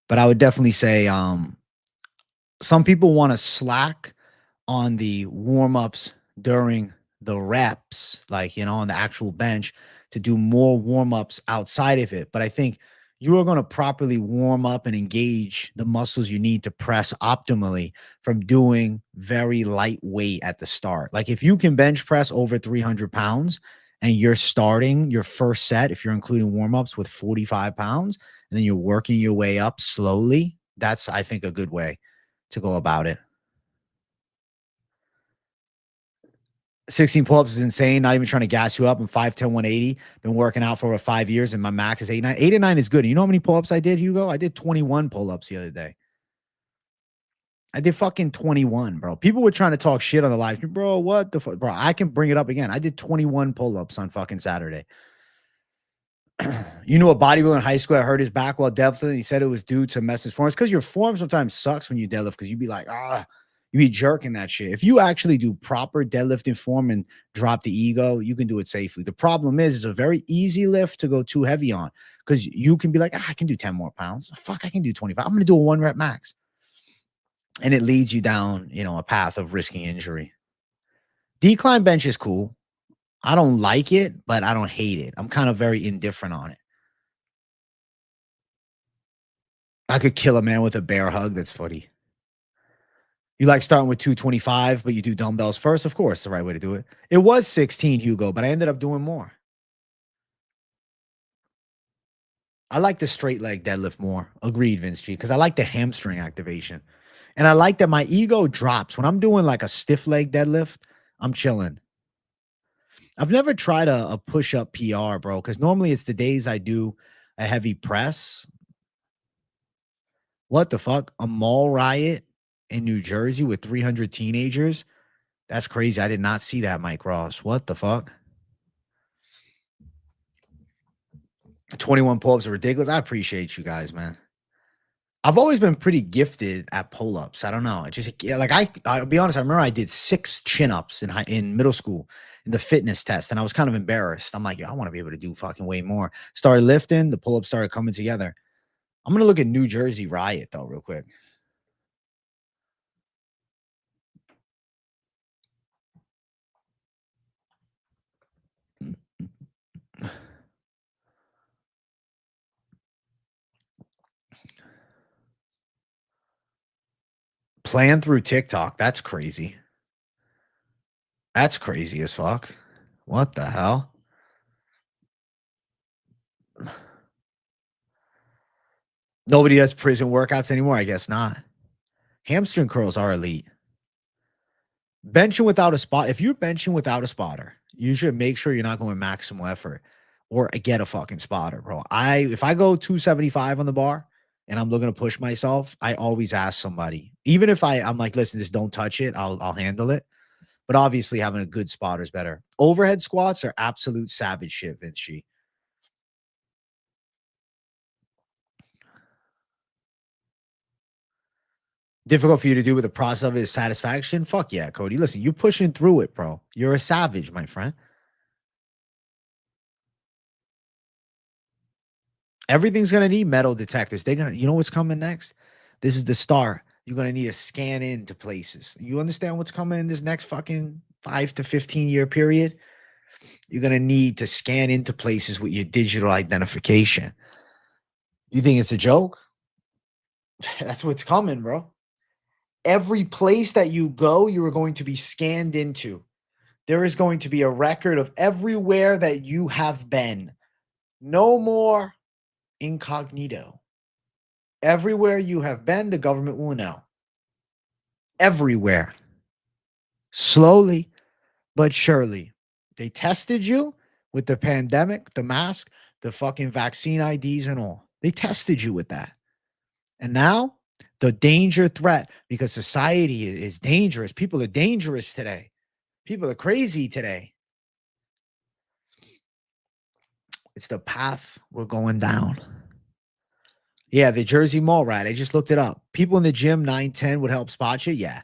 But I would definitely say some people want to slack on the warm-ups during the reps, like, you know, on the actual bench to do more warm-ups outside of it. But I think you are going to properly warm up and engage the muscles you need to press optimally from doing very lightweight at the start. Like if you can bench press over 300 pounds and you're starting your first set, if you're including warm-ups with 45 pounds, and then you're working your way up slowly, that's, I think, a good way to go about it. 16 pull-ups is insane. Not even trying to gas you up. I'm 5'10", 180. Been working out for over 5 years, and my max is 8'9". 8 and 9 is good. You know how many pull-ups I did, Hugo? I did 21 pull-ups the other day. I did fucking 21, bro. People were trying to talk shit on the live stream. Bro, what the fuck? Bro, I can bring it up again. I did 21 pull-ups on fucking Saturday. You knew a bodybuilder in high school that hurt his back while deadlifting. He said it was due to messing his form. It's because your form sometimes sucks when you deadlift because you'd be like, You be jerking that shit. If you actually do proper deadlifting form and drop the ego, you can do it safely. The problem is, it's a very easy lift to go too heavy on because you can be like, I can do 10 more pounds. Fuck, I can do 25. I'm going to do a 1 rep max. And it leads you down, a path of risking injury. Decline bench is cool. I don't like it, but I don't hate it. I'm kind of very indifferent on it. I could kill a man with a bear hug. That's funny. You like starting with 225, but you do dumbbells first? Of course, the right way to do it. It was 16, Hugo, but I ended up doing more. I like the straight leg deadlift more. Agreed, Vince G, because I like the hamstring activation. And I like that my ego drops. When I'm doing like a stiff leg deadlift, I'm chilling. I've never tried a push-up PR, bro, because normally it's the days I do a heavy press. What the fuck? A mall riot in New Jersey with 300 teenagers? That's crazy. I did not see that, Mike Ross. What the fuck? 21 pull-ups are ridiculous. I appreciate you guys, man. I've always been pretty gifted at pull-ups. I don't know. It just like I'll be honest. I remember I did 6 chin-ups in middle school in the fitness test, and I was kind of embarrassed. I'm like, I want to be able to do fucking way more. Started lifting, the pull-ups started coming together. I'm gonna look at New Jersey riot though, real quick. Plan through TikTok. That's crazy. That's crazy as fuck. What the hell? Nobody does prison workouts anymore. I guess not. Hamstring curls are elite. Benching without a spot. If you're benching without a spotter, you should make sure you're not going maximal effort or get a fucking spotter, bro. If I go 275 on the bar and I'm looking to push myself, I always ask somebody. Even if I'm like, listen, just don't touch it. I'll handle it. But obviously having a good spotter is better. Overhead squats are absolute savage shit, Vince G. Difficult for you to do with the process of it is satisfaction? Fuck yeah, Cody. Listen, you're pushing through it, bro. You're a savage, my friend. Everything's gonna need metal detectors. You know what's coming next? This is the star. You're gonna need to scan into places. You understand what's coming in this next fucking 5 to 15-year period? You're gonna need to scan into places with your digital identification. You think it's a joke? That's what's coming, bro. Every place that you go, you are going to be scanned into. There is going to be a record of everywhere that you have been. No more incognito. Everywhere you have been, the government will know. Everywhere. Slowly, but surely. They tested you with the pandemic, the mask, the fucking vaccine IDs and all. They tested you with that. And now the danger threat, because society is dangerous. People are dangerous today. People are crazy today. It's the path we're going down. Yeah, the Jersey Mall rat. I just looked it up. People in the gym, 910 would help spot you. Yeah.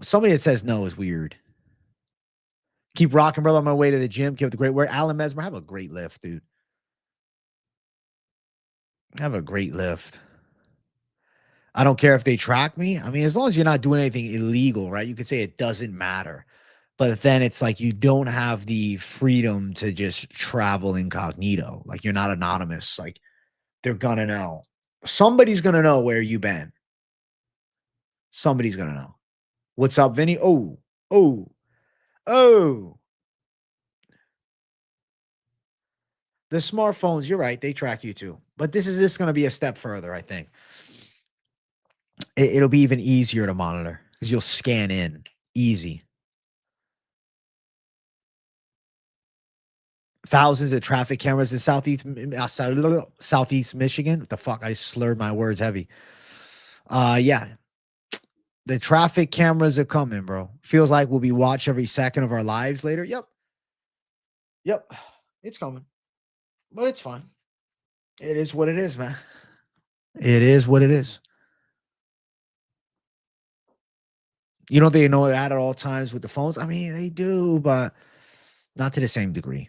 Somebody that says no is weird. Keep rocking, brother, on my way to the gym. Keep up the great work. Alan Mesmer, have a great lift, dude. Have a great lift. I don't care if they track me. I mean, as long as you're not doing anything illegal, right? You could say it doesn't matter. But then it's like you don't have the freedom to just travel incognito. Like you're not anonymous. Like they're going to know. Somebody's going to know where you've been. Somebody's going to know. What's up, Vinny? Oh. The smartphones, you're right. They track you too. But this is just going to be a step further, I think. It'll be even easier to monitor because you'll scan in. Easy. Thousands of traffic cameras in Southeast Michigan. What the fuck? I slurred my words heavy. Yeah. The traffic cameras are coming, bro. Feels like we'll be watched every second of our lives later. Yep. It's coming. But it's fine. It is what it is, man. It is what it is. You know, they know that at all times with the phones. I mean, they do, but not to the same degree.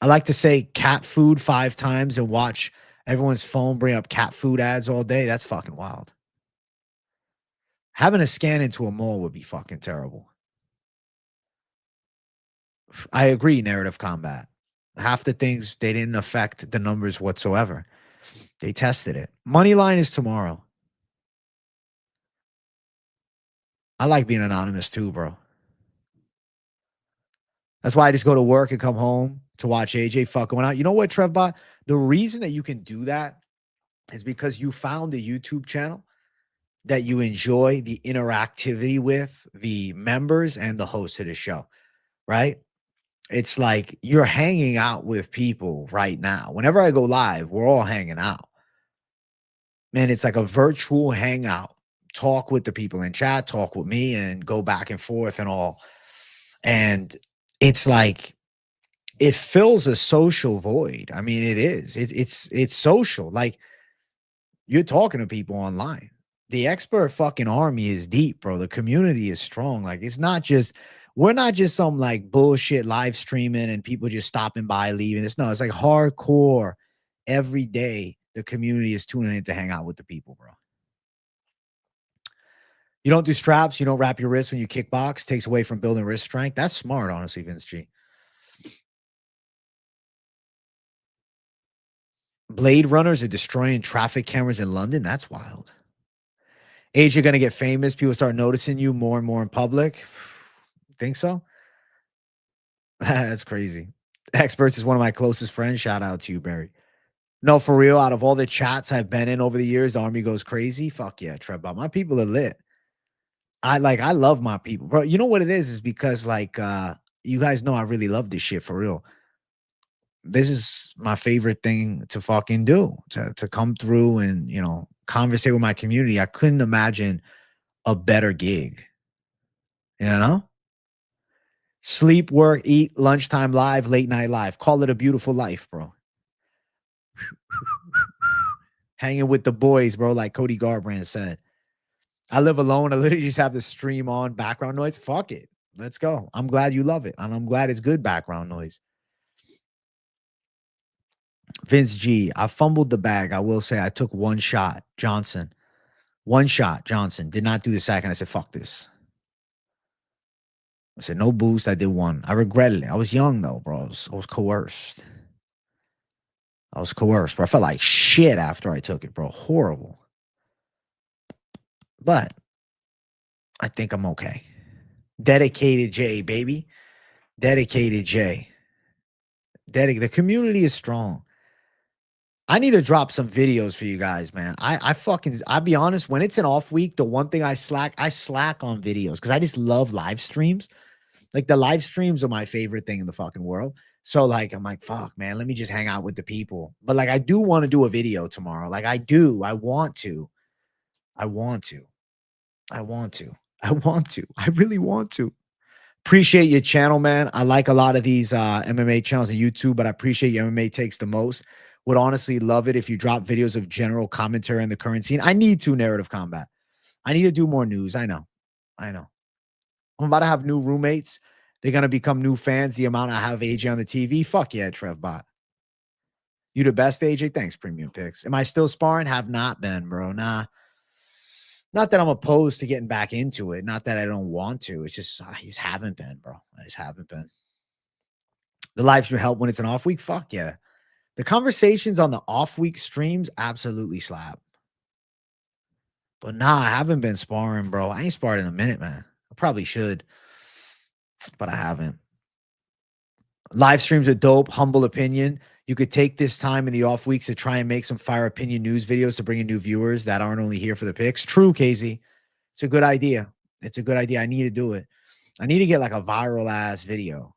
I like to say cat food 5 times and watch everyone's phone bring up cat food ads all day. That's fucking wild. Having a scan into a mall would be fucking terrible. I agree, narrative combat. Half the things they didn't affect the numbers whatsoever. They tested it. Moneyline is tomorrow. I like being anonymous too, bro. That's why I just go to work and come home to watch AJ fuck going out. You know what, Trevbot? The reason that you can do that is because you found a YouTube channel that you enjoy the interactivity with the members and the host of the show, right? It's like you're hanging out with people right now. Whenever I go live, we're all hanging out. Man, it's like a virtual hangout. Talk with the people in chat, talk with me, and go back and forth and all. And it's like it fills a social void. I mean, it is. It's social. Like you're talking to people online. The expert fucking army is deep, bro. The community is strong. Like it's not just we're not just some like bullshit live streaming and people just stopping by leaving. It's no, it's like hardcore. Every day the community is tuning in to hang out with the people, bro. You don't do straps, you don't wrap your wrist when you kickbox, takes away from building wrist strength. That's smart, honestly, Vince G. Blade runners are destroying traffic cameras in London. That's wild. Age, you're gonna get famous. People start noticing you more and more in public. Think so? That's crazy. Experts is one of my closest friends. Shout out to you, Barry. No, for real. Out of all the chats I've been in over the years, the army goes crazy. Fuck yeah, Trevor. My people are lit. I love my people, bro. You know what it is because you guys know I really love this shit for real. This is my favorite thing to fucking do to come through and conversate with my community. I couldn't imagine a better gig. You know, sleep, work, eat, lunchtime live, late night live. Call it a beautiful life, bro. Hanging with the boys, bro, like Cody Garbrandt said. I live alone. I literally just have the stream on background noise. Fuck it. Let's go. I'm glad you love it. And I'm glad it's good background noise. Vince G, I fumbled the bag. I will say I took one shot. Johnson. One shot. Johnson. Did not do the second. I said, fuck this. I said, no boost. I did one. I regretted it. I was young, though, bro. I was coerced. I was coerced, bro. I felt like shit after I took it, bro. Horrible. But I think I'm okay. Dedicated J, baby. Dedicated J. The community is strong. I need to drop some videos for you guys, man. I'll be honest, when it's an off week, the one thing I slack on videos because I just love live streams. Like the live streams are my favorite thing in the fucking world. So like I'm like, fuck, man, let me just hang out with the people. But like I do want to do a video tomorrow. Like I do. I want to. I want to. I want to. I want to. I really want to. Appreciate your channel, man. I like a lot of these MMA channels on YouTube, but I appreciate your MMA takes the most. Would honestly love it if you drop videos of general commentary on the current scene. I need to narrative combat. I need to do more news. I know. I know. I'm about to have new roommates. They're going to become new fans. The amount I have AJ on the TV. Fuck yeah, Trevbot. You the best, AJ? Thanks, Premium Picks. Am I still sparring? Have not been, bro. Nah. Not that I'm opposed to getting back into it. Not that I don't want to. It's just I just haven't been, bro. I just haven't been. The live stream help when it's an off week. Fuck yeah. The conversations on the off week streams absolutely slap. But nah, I haven't been sparring, bro. I ain't sparred in a minute, man. I probably should, but I haven't. Live streams are dope. Humble opinion. You could take this time in the off weeks to try and make some fire opinion news videos to bring in new viewers that aren't only here for the picks. True, Casey. It's a good idea. It's a good idea. I need to do it. I need to get like a viral ass video.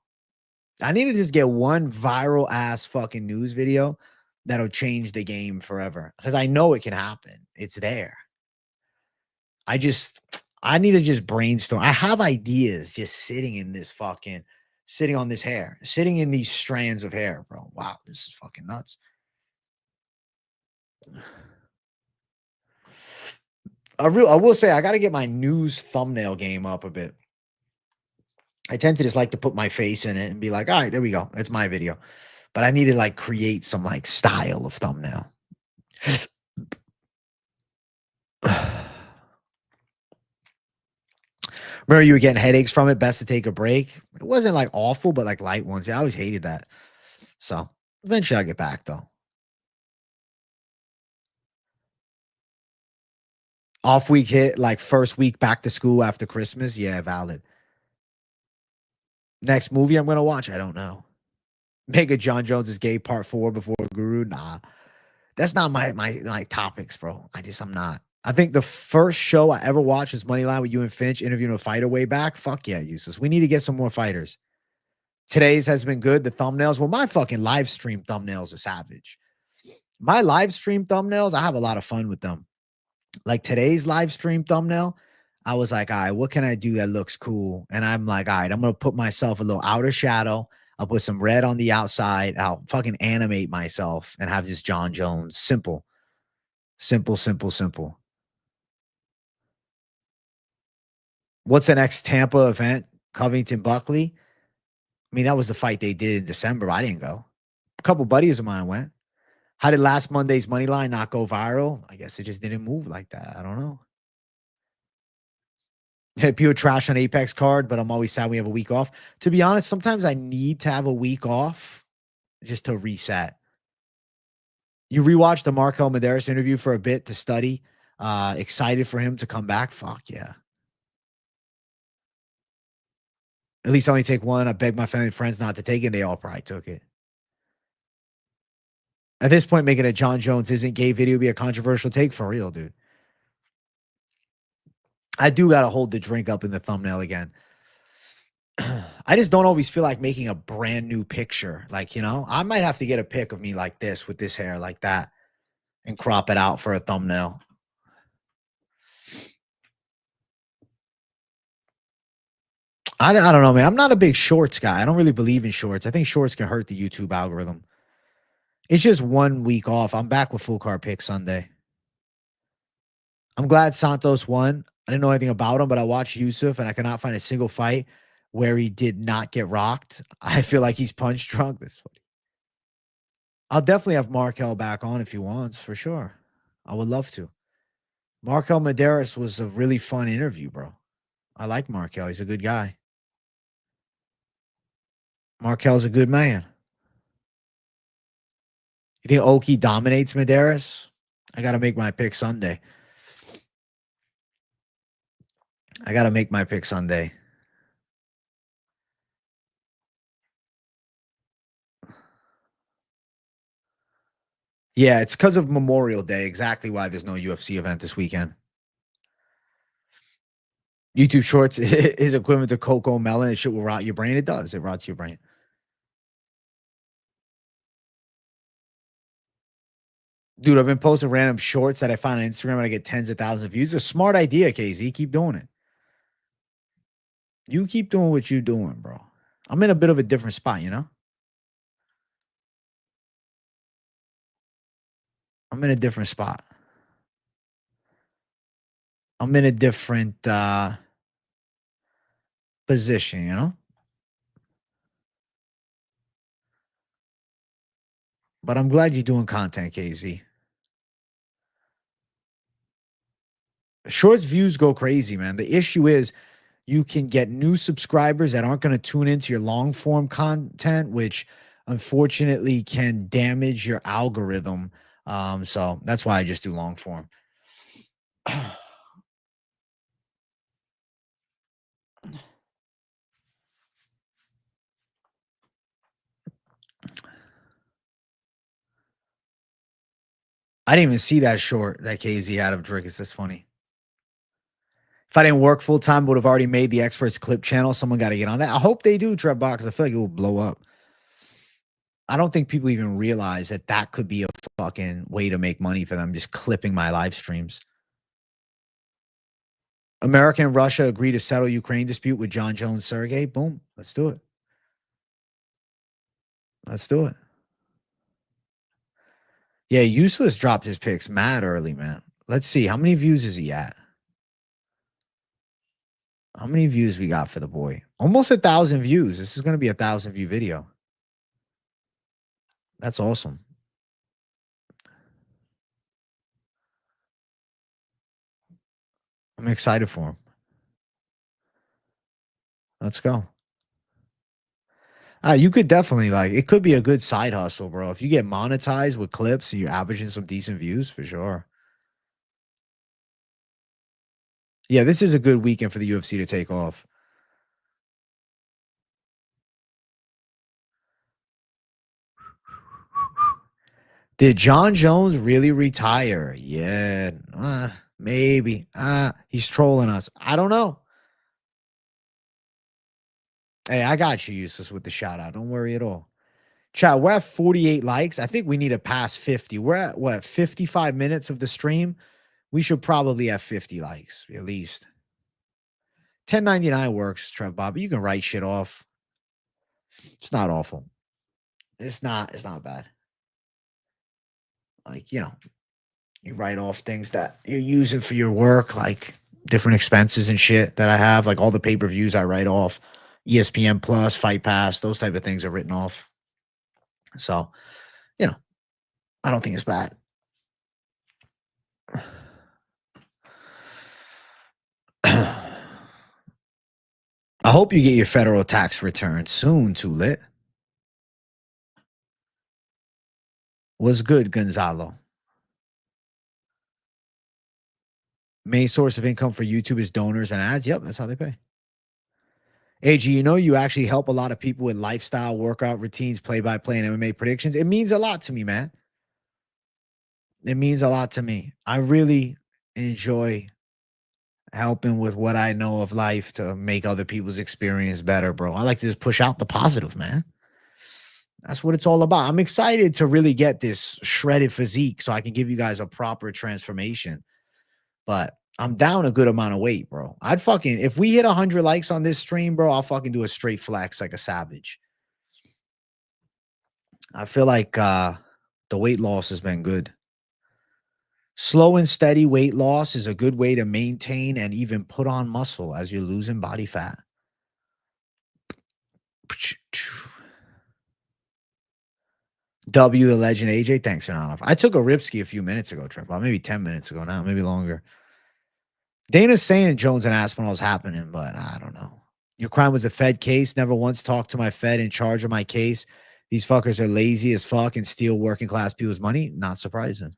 I need to just get one viral ass fucking news video that'll change the game forever. Because I know it can happen. It's there. I need to just brainstorm. I have ideas just sitting in this fucking, sitting on this hair, sitting in these strands of hair, bro. Wow, this is fucking nuts. I will say I got to get my news thumbnail game up a bit. I tend to just like to put my face in it and be like, all right, there we go. It's my video. But I need to like create some like style of thumbnail. Remember you were getting headaches from it? Best to take a break. It wasn't like awful, but like light ones. Yeah, I always hated that. So eventually I'll get back though. Off week hit, like first week back to school after Christmas. Yeah, valid. Next movie I'm gonna watch, I don't know. Make a Jon Jones is gay part 4 before Guru. Nah. That's not my topics, bro. I'm not. I think the first show I ever watched was Moneyline with you and Finch interviewing a fighter way back. Fuck yeah, useless. We need to get some more fighters. Today's has been good. The thumbnails. Well, my fucking live stream thumbnails are savage. My live stream thumbnails, I have a lot of fun with them. Like today's live stream thumbnail, I was like, all right, what can I do that looks cool? And I'm like, all right, I'm going to put myself a little outer shadow. I'll put some red on the outside. I'll fucking animate myself and have this Jon Jones. Simple. Simple, simple, simple. What's the next Tampa event? Covington Buckley. I mean, that was the fight they did in December. I didn't go. A couple buddies of mine went. How did last Monday's money line not go viral? I guess it just didn't move like that. I don't know. Pure trash on Apex card, but I'm always sad we have a week off. To be honest, sometimes I need to have a week off just to reset. You rewatched the Markel Medeiros interview for a bit to study. Excited for him to come back. Fuck yeah. At least I only take one. I beg my family and friends not to take it. And they all probably took it. At this point, making a Jon Jones isn't gay video be a controversial take for real, dude. I do got to hold the drink up in the thumbnail again. I just don't always feel like making a brand new picture. Like, you know, I might have to get a pic of me like this with this hair like that and crop it out for a thumbnail. I don't know, man. I'm not a big shorts guy. I don't really believe in shorts. I think shorts can hurt the YouTube algorithm. It's just 1 week off. I'm back with full card pick Sunday. I'm glad Santos won. I didn't know anything about him, but I watched Yusuf and I cannot find a single fight where he did not get rocked. I feel like he's punch drunk. That's funny. I'll definitely have Markel back on if he wants, for sure. I would love to. Markel Medeiros was a really fun interview, bro. I like Markel. He's a good guy. Markel's a good man. You think Oki dominates Medeiros? I got to make my pick Sunday. Yeah, it's because of Memorial Day. Exactly why there's no UFC event this weekend. YouTube Shorts is equivalent to Coco Melon. It shit will rot your brain. It does. It rots your brain. Dude, I've been posting random shorts that I find on Instagram and I get tens of thousands of views. It's a smart idea, KZ. Keep doing it. You keep doing what you're doing, bro. I'm in a bit of a different spot, you know? I'm in a different spot. I'm in a different position, you know? But I'm glad you're doing content, KZ. Shorts views go crazy, man. The issue is you can get new subscribers that aren't going to tune into your long form content, which unfortunately can damage your algorithm. So that's why I just do long form. I didn't even see that short that KZ had of Drake. It's just funny. If I didn't work full time, would have already made the experts clip channel. Someone got to get on that. I hope they do, Trevbot, because I feel like it will blow up. I don't think people even realize that that could be a fucking way to make money for them, just clipping my live streams. America and Russia agree to settle Ukraine dispute with Jon Jones, Sergey. Boom. Let's do it. Let's do it. Yeah, Useless dropped his picks mad early, man. Let's see. How many views is he at? How many views we got for the boy? Almost 1,000 views. This is going to be a 1,000 view video. That's awesome. I'm excited for him. Let's go. You could definitely it could be a good side hustle, bro. If you get monetized with clips and you're averaging some decent views, for sure. Yeah, this is a good weekend for the UFC to take off. Did Jon Jones really retire? Yeah, maybe. He's trolling us. I don't know. Hey, I got you, Useless, with the shout out. Don't worry at all. Chat, we're at 48 likes. I think we need to pass 50. We're at, what, 55 minutes of the stream? We should probably have 50 likes, at least. 1099 works, Trev Bobby. You can write shit off. It's not awful. It's not bad. You write off things that you're using for your work, like different expenses and shit that I have, like all the pay-per-views I write off, ESPN Plus, Fight Pass, those type of things are written off. So, I don't think it's bad. I hope you get your federal tax return soon, too lit. What's good, Gonzalo? Main source of income for YouTube is donors and ads. Yep, that's how they pay. AG, you actually help a lot of people with lifestyle, workout routines, play-by-play, and MMA predictions. It means a lot to me, man. It means a lot to me. I really enjoy helping with what I know of life to make other people's experience better, bro. I like to just push out the positive, man. That's what it's all about. I'm excited to really get this shredded physique so I can give you guys a proper transformation. But I'm down a good amount of weight, bro. If we hit 100 likes on this stream, bro, I'll fucking do a straight flex like a savage. I feel like the weight loss has been good. Slow and steady weight loss is a good way to maintain and even put on muscle as you're losing body fat. W the legend AJ, thanks for not off. I took a Ripski a few minutes ago, Trip. Well, maybe 10 minutes ago now, maybe longer. Dana's saying Jones and Aspinall's happening, but I don't know. Your crime was a Fed case. Never once talked to my Fed in charge of my case. These fuckers are lazy as fuck and steal working class people's money. Not surprising.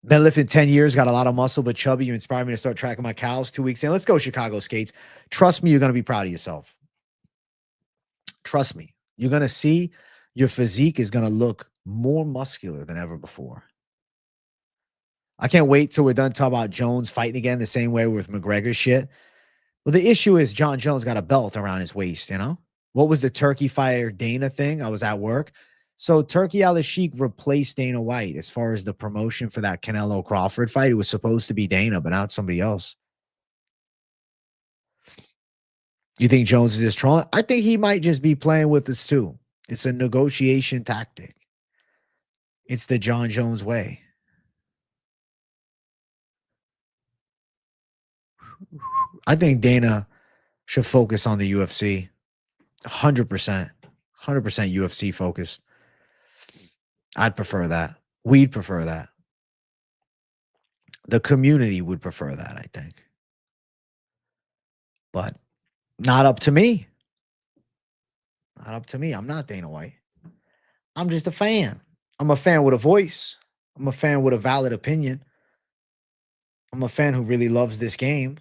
Been lifting 10 years, got a lot of muscle, but chubby. You inspired me to start tracking my cows 2 weeks in. Let's go, Chicago Skates. Trust me, you're going to be proud of yourself. Trust me. You're going to see your physique is going to look more muscular than ever before. I can't wait till we're done talking about Jones fighting again the same way with McGregor shit. Well, the issue is Jon Jones got a belt around his waist, What was the Turkey fire Dana thing? I was at work. So Turkey Al-Sheikh replaced Dana White as far as the promotion for that Canelo Crawford fight. It was supposed to be Dana, but now it's somebody else. You think Jones is just trolling? I think he might just be playing with us too. It's a negotiation tactic. It's the Jon Jones way. I think Dana should focus on the UFC. 100%. 100% UFC focused. I'd prefer that. We'd prefer that. The community would prefer that, I think. But not up to me. Not up to me. I'm not Dana White. I'm just a fan. I'm a fan with a voice. I'm a fan with a valid opinion. I'm a fan who really loves this game.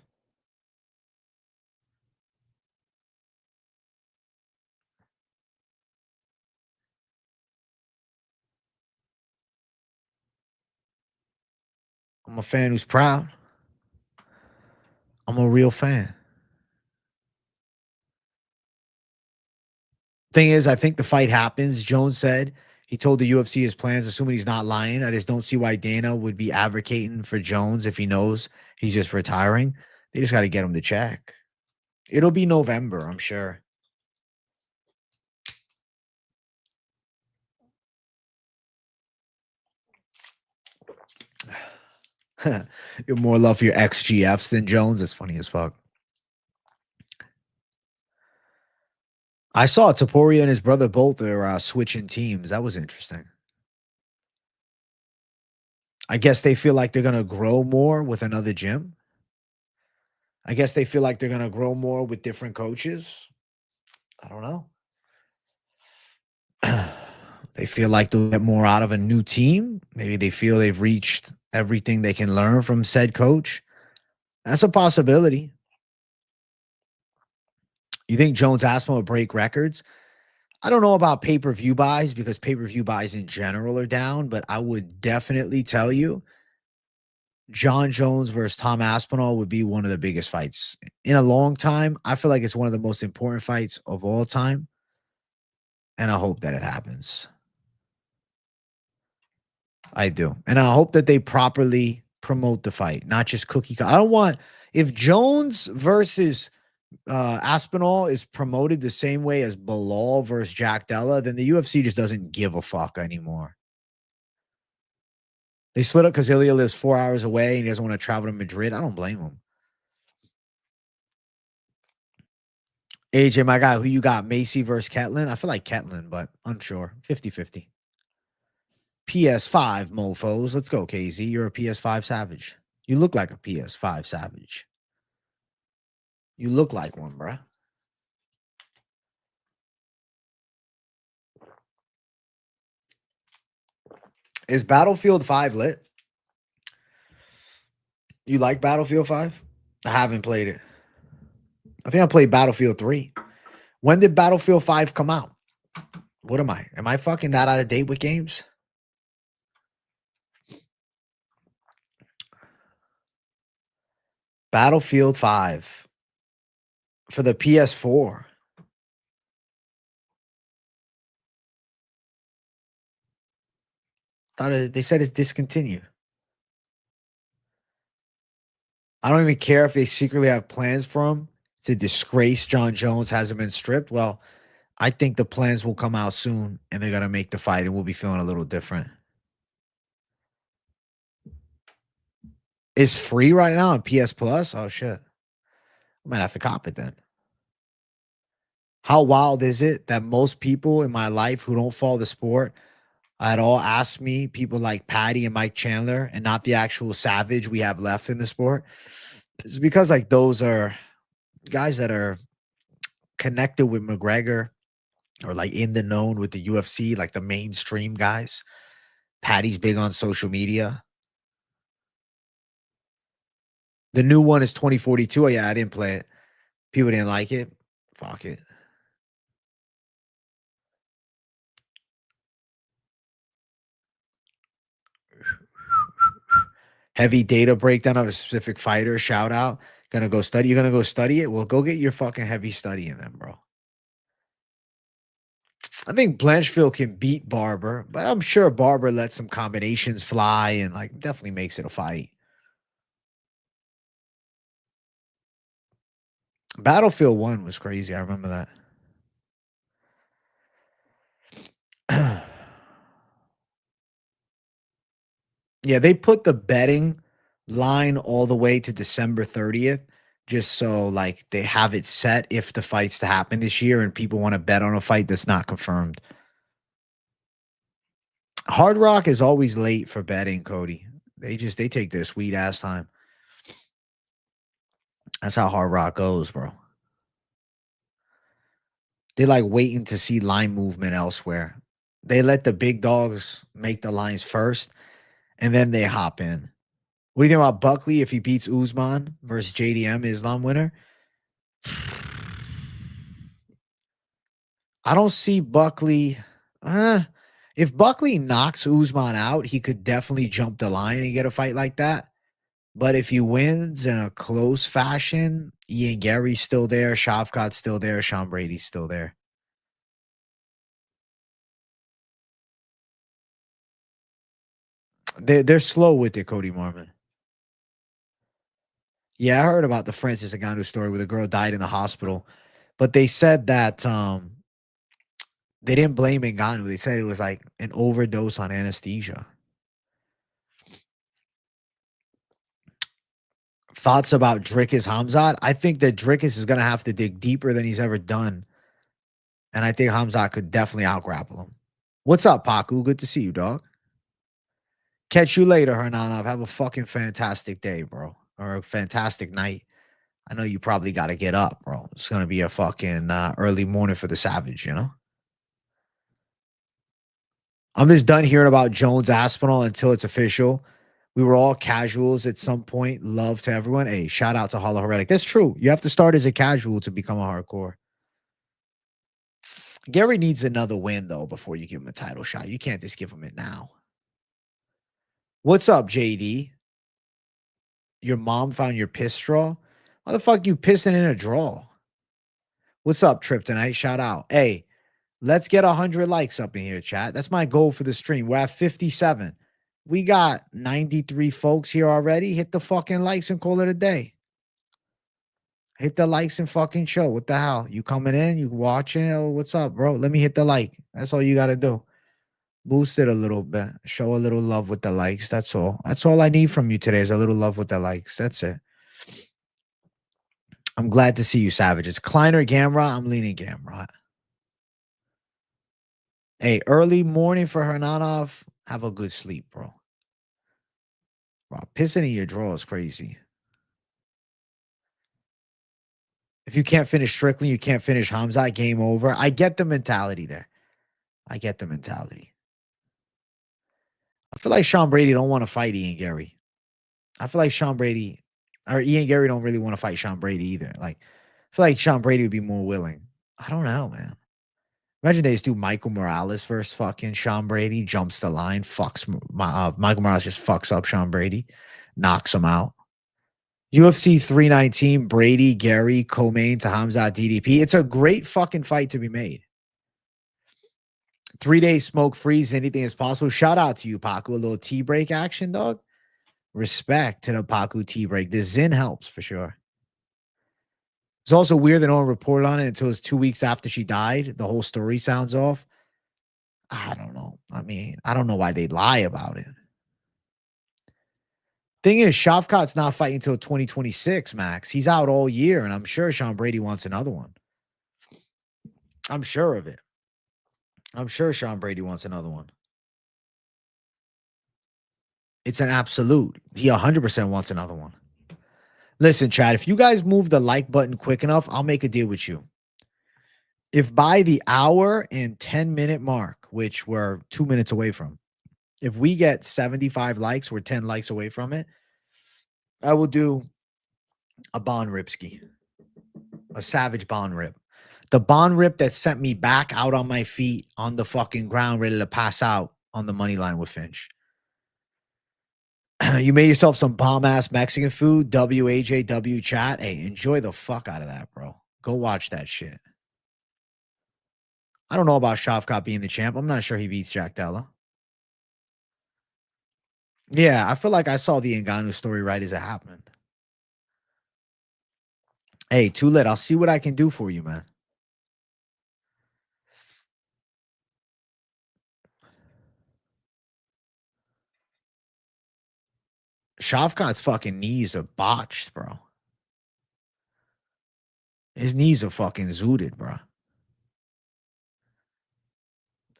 I'm a fan who's proud. I'm a real fan. Thing is, I think the fight happens. Jones said he told the UFC his plans, assuming he's not lying. I just don't see why Dana would be advocating for Jones if he knows he's just retiring. They just got to get him to check. It'll be November, I'm sure. You're more love for your XGFs than Jones. That's funny as fuck. I saw Topuria and his brother both are switching teams. That was interesting. I guess they feel like they're going to grow more with another gym. I guess they feel like they're going to grow more with different coaches. I don't know. They feel like they'll get more out of a new team. Maybe they feel they've reached everything they can learn from said coach. That's a possibility. You think Jones Aspinall will break records? I don't know about pay-per-view buys because pay-per-view buys in general are down, but I would definitely tell you Jon Jones versus Tom Aspinall would be one of the biggest fights in a long time. I feel like it's one of the most important fights of all time, and I hope that it happens. I do. And I hope that they properly promote the fight, not just cookie cut. I don't want if Jones versus Aspinall is promoted the same way as Bilal versus Jack Della, then the UFC just doesn't give a fuck anymore. They split up because Ilya lives 4 hours away and he doesn't want to travel to Madrid. I don't blame him. AJ, my guy, who you got? Macy versus Ketlin? I feel like Ketlin, but unsure. 50-50. PS5 mofos. Let's go, KZ. You're a PS5 savage. You look like a PS5 savage. You look like one, bruh. Is Battlefield 5 lit? You like Battlefield 5? I haven't played it. I think I played Battlefield 3. When did Battlefield 5 come out? What am I? Am I fucking that out of date with games? Battlefield 5 for the PS4. They said it's discontinued. I don't even care if they secretly have plans for him to disgrace Jon Jones hasn't been stripped. Well, I think the plans will come out soon and they're going to make the fight and we'll be feeling a little different. It's free right now on PS Plus? Oh, shit. I might have to cop it then. How wild is it that most people in my life who don't follow the sport at all ask me, people like Patty and Mike Chandler, and not the actual savage we have left in the sport? It's because like those are guys that are connected with McGregor or like in the known with the UFC, like the mainstream guys. Patty's big on social media. The new one is 2042. Oh, yeah, I didn't play it. People didn't like it. Fuck it. Heavy data breakdown of a specific fighter. Shout out. Gonna go study. You're gonna go study it? Well, go get your fucking heavy study in them, bro. I think Blanchfield can beat Barber, but I'm sure Barber lets some combinations fly and like definitely makes it a fight. Battlefield 1 was crazy. I remember that. Yeah, they put the betting line all the way to December 30th just so like they have it set if the fight's to happen this year and people want to bet on a fight that's not confirmed. Hard Rock is always late for betting, Cody. They take their sweet ass time. That's how Hard Rock goes, bro. They like waiting to see line movement elsewhere. They let the big dogs make the lines first, and then they hop in. What do you think about Buckley if he beats Usman versus JDM Islam winner? I don't see Buckley. If Buckley knocks Usman out, he could definitely jump the line and get a fight like that. But if he wins in a close fashion, Ian Gary's still there, Shavkat's still there, Sean Brady's still there. They're slow with it, Cody Marmon. Yeah, I heard about the Francis Ngannou story where the girl died in the hospital, but they said that they didn't blame Ngannou. They said it was like an overdose on anesthesia. Thoughts about Drickus Hamzat? I think that Drickus is going to have to dig deeper than he's ever done. And I think Hamzat could definitely out-grapple him. What's up, Paku? Good to see you, dog. Catch you later, Hernanov. Have a fucking fantastic day, bro. Or a fantastic night. I know you probably got to get up, bro. It's going to be a fucking early morning for the Savage, you know? I'm just done hearing about Jones Aspinall until it's official. We were all casuals at some point. Love to everyone. Hey, shout out to Hollow Heretic. That's true. You have to start as a casual to become a hardcore. Gary needs another win, though, before you give him a title shot. You can't just give him it now. What's up, JD? Your mom found your piss straw? Why the fuck you pissing in a draw? What's up, Trip tonight? Shout out. Hey, let's get 100 likes up in here, chat. That's my goal for the stream. We're at 57. We got 93 folks here already. Hit the fucking likes and call it a day. Hit the likes and fucking show. What the hell? You coming in? You watching? Oh, what's up, bro? Let me hit the like. That's all you got to do. Boost it a little bit. Show a little love with the likes. That's all. That's all I need from you today is a little love with the likes. That's it. I'm glad to see you, Savage. It's Kleiner Gamrot. I'm leaning Gamrot. Hey, early morning for Hernanov. Have a good sleep, bro. Bro, pissing in your draw is crazy. If you can't finish Strickland, you can't finish Hamzat, game over. I get the mentality there. I get the mentality. I feel like Sean Brady don't want to fight Ian Gary. I feel like Sean Brady or Ian Gary don't really want to fight Sean Brady either. Like, I feel like Sean Brady would be more willing. I don't know, man. Imagine they just do Michael Morales versus fucking Sean Brady, jumps the line, fucks Michael Morales just fucks up Sean Brady, knocks him out. UFC 319, Brady, Gary, co-main to Hamzat DDP. It's a great fucking fight to be made. 3 days smoke freeze, anything is possible. Shout out to you, Paku. A little tea break action, dog. Respect to the Paku tea break. The Zin helps for sure. It's also weird that no one reported on it until it's 2 weeks after she died. The whole story sounds off. I don't know. I mean, I don't know why they lie about it. Thing is, Shavkat's not fighting until 2026, Max. He's out all year, and I'm sure Sean Brady wants another one. I'm sure of it. I'm sure Sean Brady wants another one. It's an absolute. He 100% wants another one. Listen, Chad, if you guys move the like button quick enough, I'll make a deal with you. If by the hour and 10-minute mark, which we're 2 minutes away from, if we get 75 likes, we're 10 likes away from it, I will do a Bond Ripski, a Savage Bond Rip. The Bond Rip that sent me back out on my feet on the fucking ground, ready to pass out on the money line with Finch. You made yourself some bomb-ass Mexican food, WAJW chat. Hey, enjoy the fuck out of that, bro. Go watch that shit. I don't know about Shavkat being the champ. I'm not sure he beats Jack Della. Yeah, I feel like I saw the Ngannou story right as it happened. Hey, too lit. I'll see what I can do for you, man. Shavkat's fucking knees are botched, bro. His knees are fucking zooted, bro.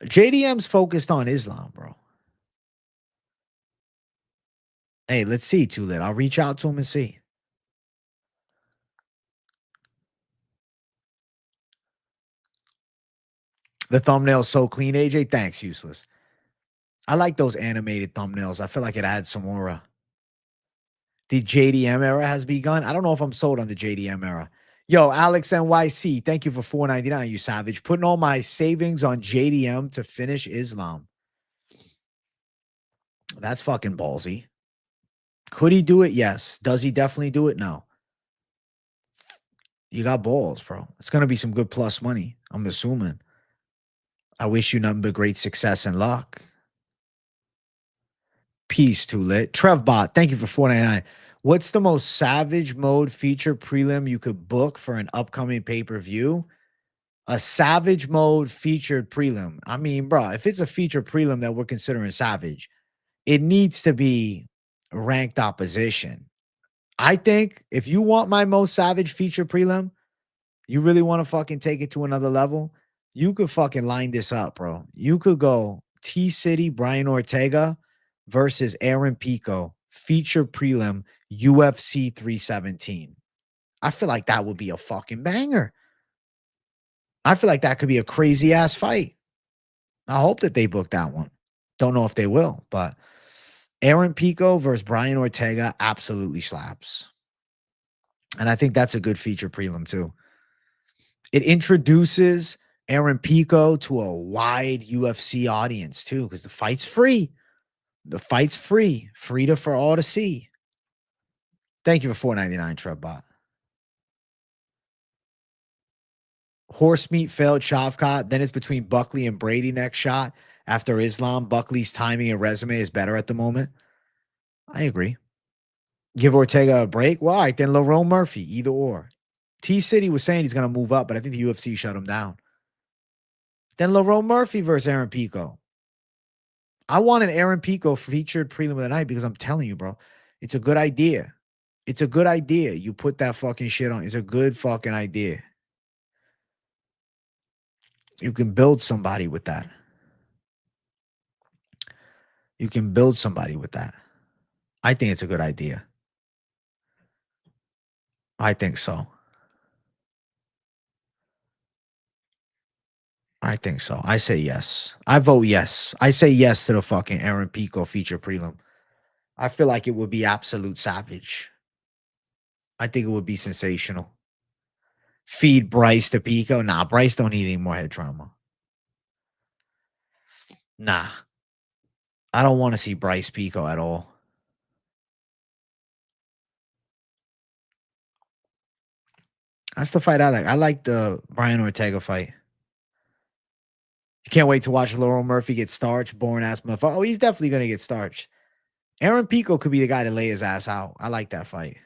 JDM's focused on Islam, bro. Hey, let's see, too lit. I'll reach out to him and see. The thumbnail's so clean, AJ. Thanks, useless. I like those animated thumbnails. I feel like it adds some aura. The JDM era has begun. I don't know if I'm sold on the JDM era. Yo, Alex NYC, thank you for $4.99, you savage. Putting all my savings on JDM to finish Islam. That's fucking ballsy. Could he do it? Yes. Does he definitely do it? No. You got balls, bro. It's going to be some good plus money, I'm assuming. I wish you nothing but great success and luck. Peace, too lit. Trevbot, thank you for $4.99. What's the most savage mode feature prelim you could book for an upcoming pay-per-view? A savage mode featured prelim. I mean, bro, if it's a feature prelim that we're considering savage, it needs to be ranked opposition. I think if you want my most savage feature prelim, you really want to fucking take it to another level, you could fucking line this up, bro. You could go T City, Brian Ortega versus Aaron Pico, feature prelim, UFC 317. I feel like that would be a fucking banger. I feel like that could be a crazy ass fight. I hope that they book that one. Don't know if they will, but Aaron Pico versus Brian Ortega absolutely slaps. And I think that's a good feature prelim too. It introduces Aaron Pico to a wide UFC audience too, because the fight's free. The fight's free. Free to for all to see. Thank you for $4.99, Trebbot. Horse meat failed Shavkat. Then it's between Buckley and Brady next shot. After Islam, Buckley's timing and resume is better at the moment. I agree. Give Ortega a break? Well, all right, then Lerone Murphy, either or. T City was saying he's going to move up, but I think the UFC shut him down. Then Lerone Murphy versus Aaron Pico. I want an Aaron Pico featured prelim of the night because I'm telling you, bro, it's a good idea. It's a good idea. You put that fucking shit on. It's a good fucking idea. You can build somebody with that. You can build somebody with that. I think it's a good idea. I think so. I think so. I say yes. I vote yes. I say yes to the fucking Aaron Pico feature prelim. I feel like it would be absolute savage. I think it would be sensational. Feed Bryce to Pico. Nah, Bryce don't need any more head trauma. Nah. I don't want to see Bryce Pico at all. That's the fight I like. I like the Brian Ortega fight. You can't wait to watch Laurel Murphy get starched, boring ass motherfucker. Oh, he's definitely gonna get starched. Aaron Pico could be the guy to lay his ass out. I like that fight.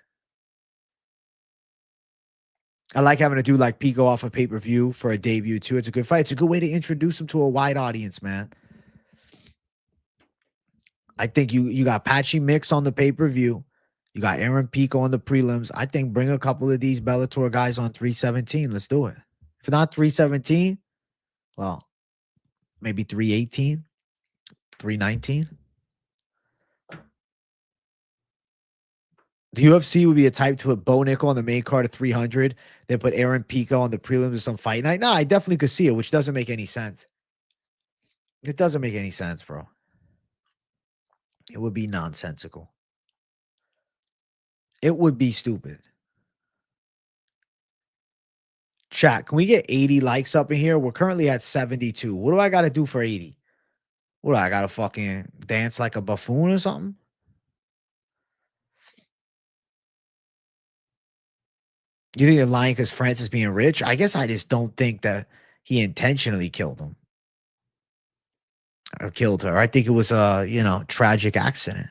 I like having to do like Pico off a pay-per-view for a debut too. It's a good fight. It's a good way to introduce him to a wide audience, man. I think you got Patchy Mix on the pay-per-view. You got Aaron Pico on the prelims. I think bring a couple of these Bellator guys on 317. Let's do it. If not 317, well, maybe 318, 319. The UFC would be a type to put Bo Nickel on the main card at 300, then put Aaron Pico on the prelims of some fight night. No, I definitely could see it, which doesn't make any sense. It doesn't make any sense, bro. It would be nonsensical. It would be stupid. Chat, can we get 80 likes up in here? We're currently at 72. What do I got to do for 80? What do I got to fucking dance like a buffoon or something? You think they're lying because Francis being rich? I guess I just don't think that he intentionally killed him or killed her. I think it was a, tragic accident.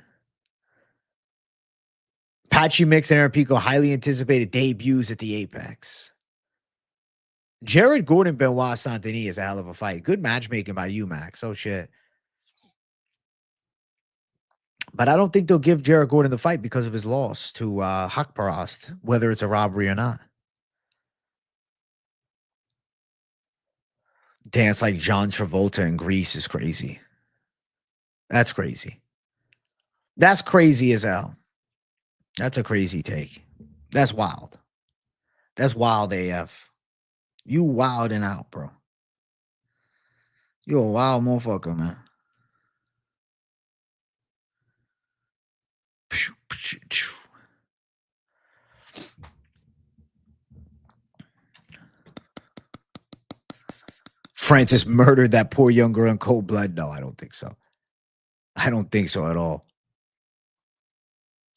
Patchy Mix and Aaron Pico highly anticipated debuts at the Apex. Jared Gordon Benoit Saint Denis is a hell of a fight. Good matchmaking by you, Max. Oh shit. But I don't think they'll give Jared Gordon the fight because of his loss to Hakparast, whether it's a robbery or not. Dance like John Travolta in Greece is crazy. That's crazy. That's crazy as hell. That's a crazy take. That's wild. That's wild AF. You wilding out, bro. You a wild motherfucker, man. Francis murdered that poor young girl in cold blood. No, I don't think so. I don't think so at all.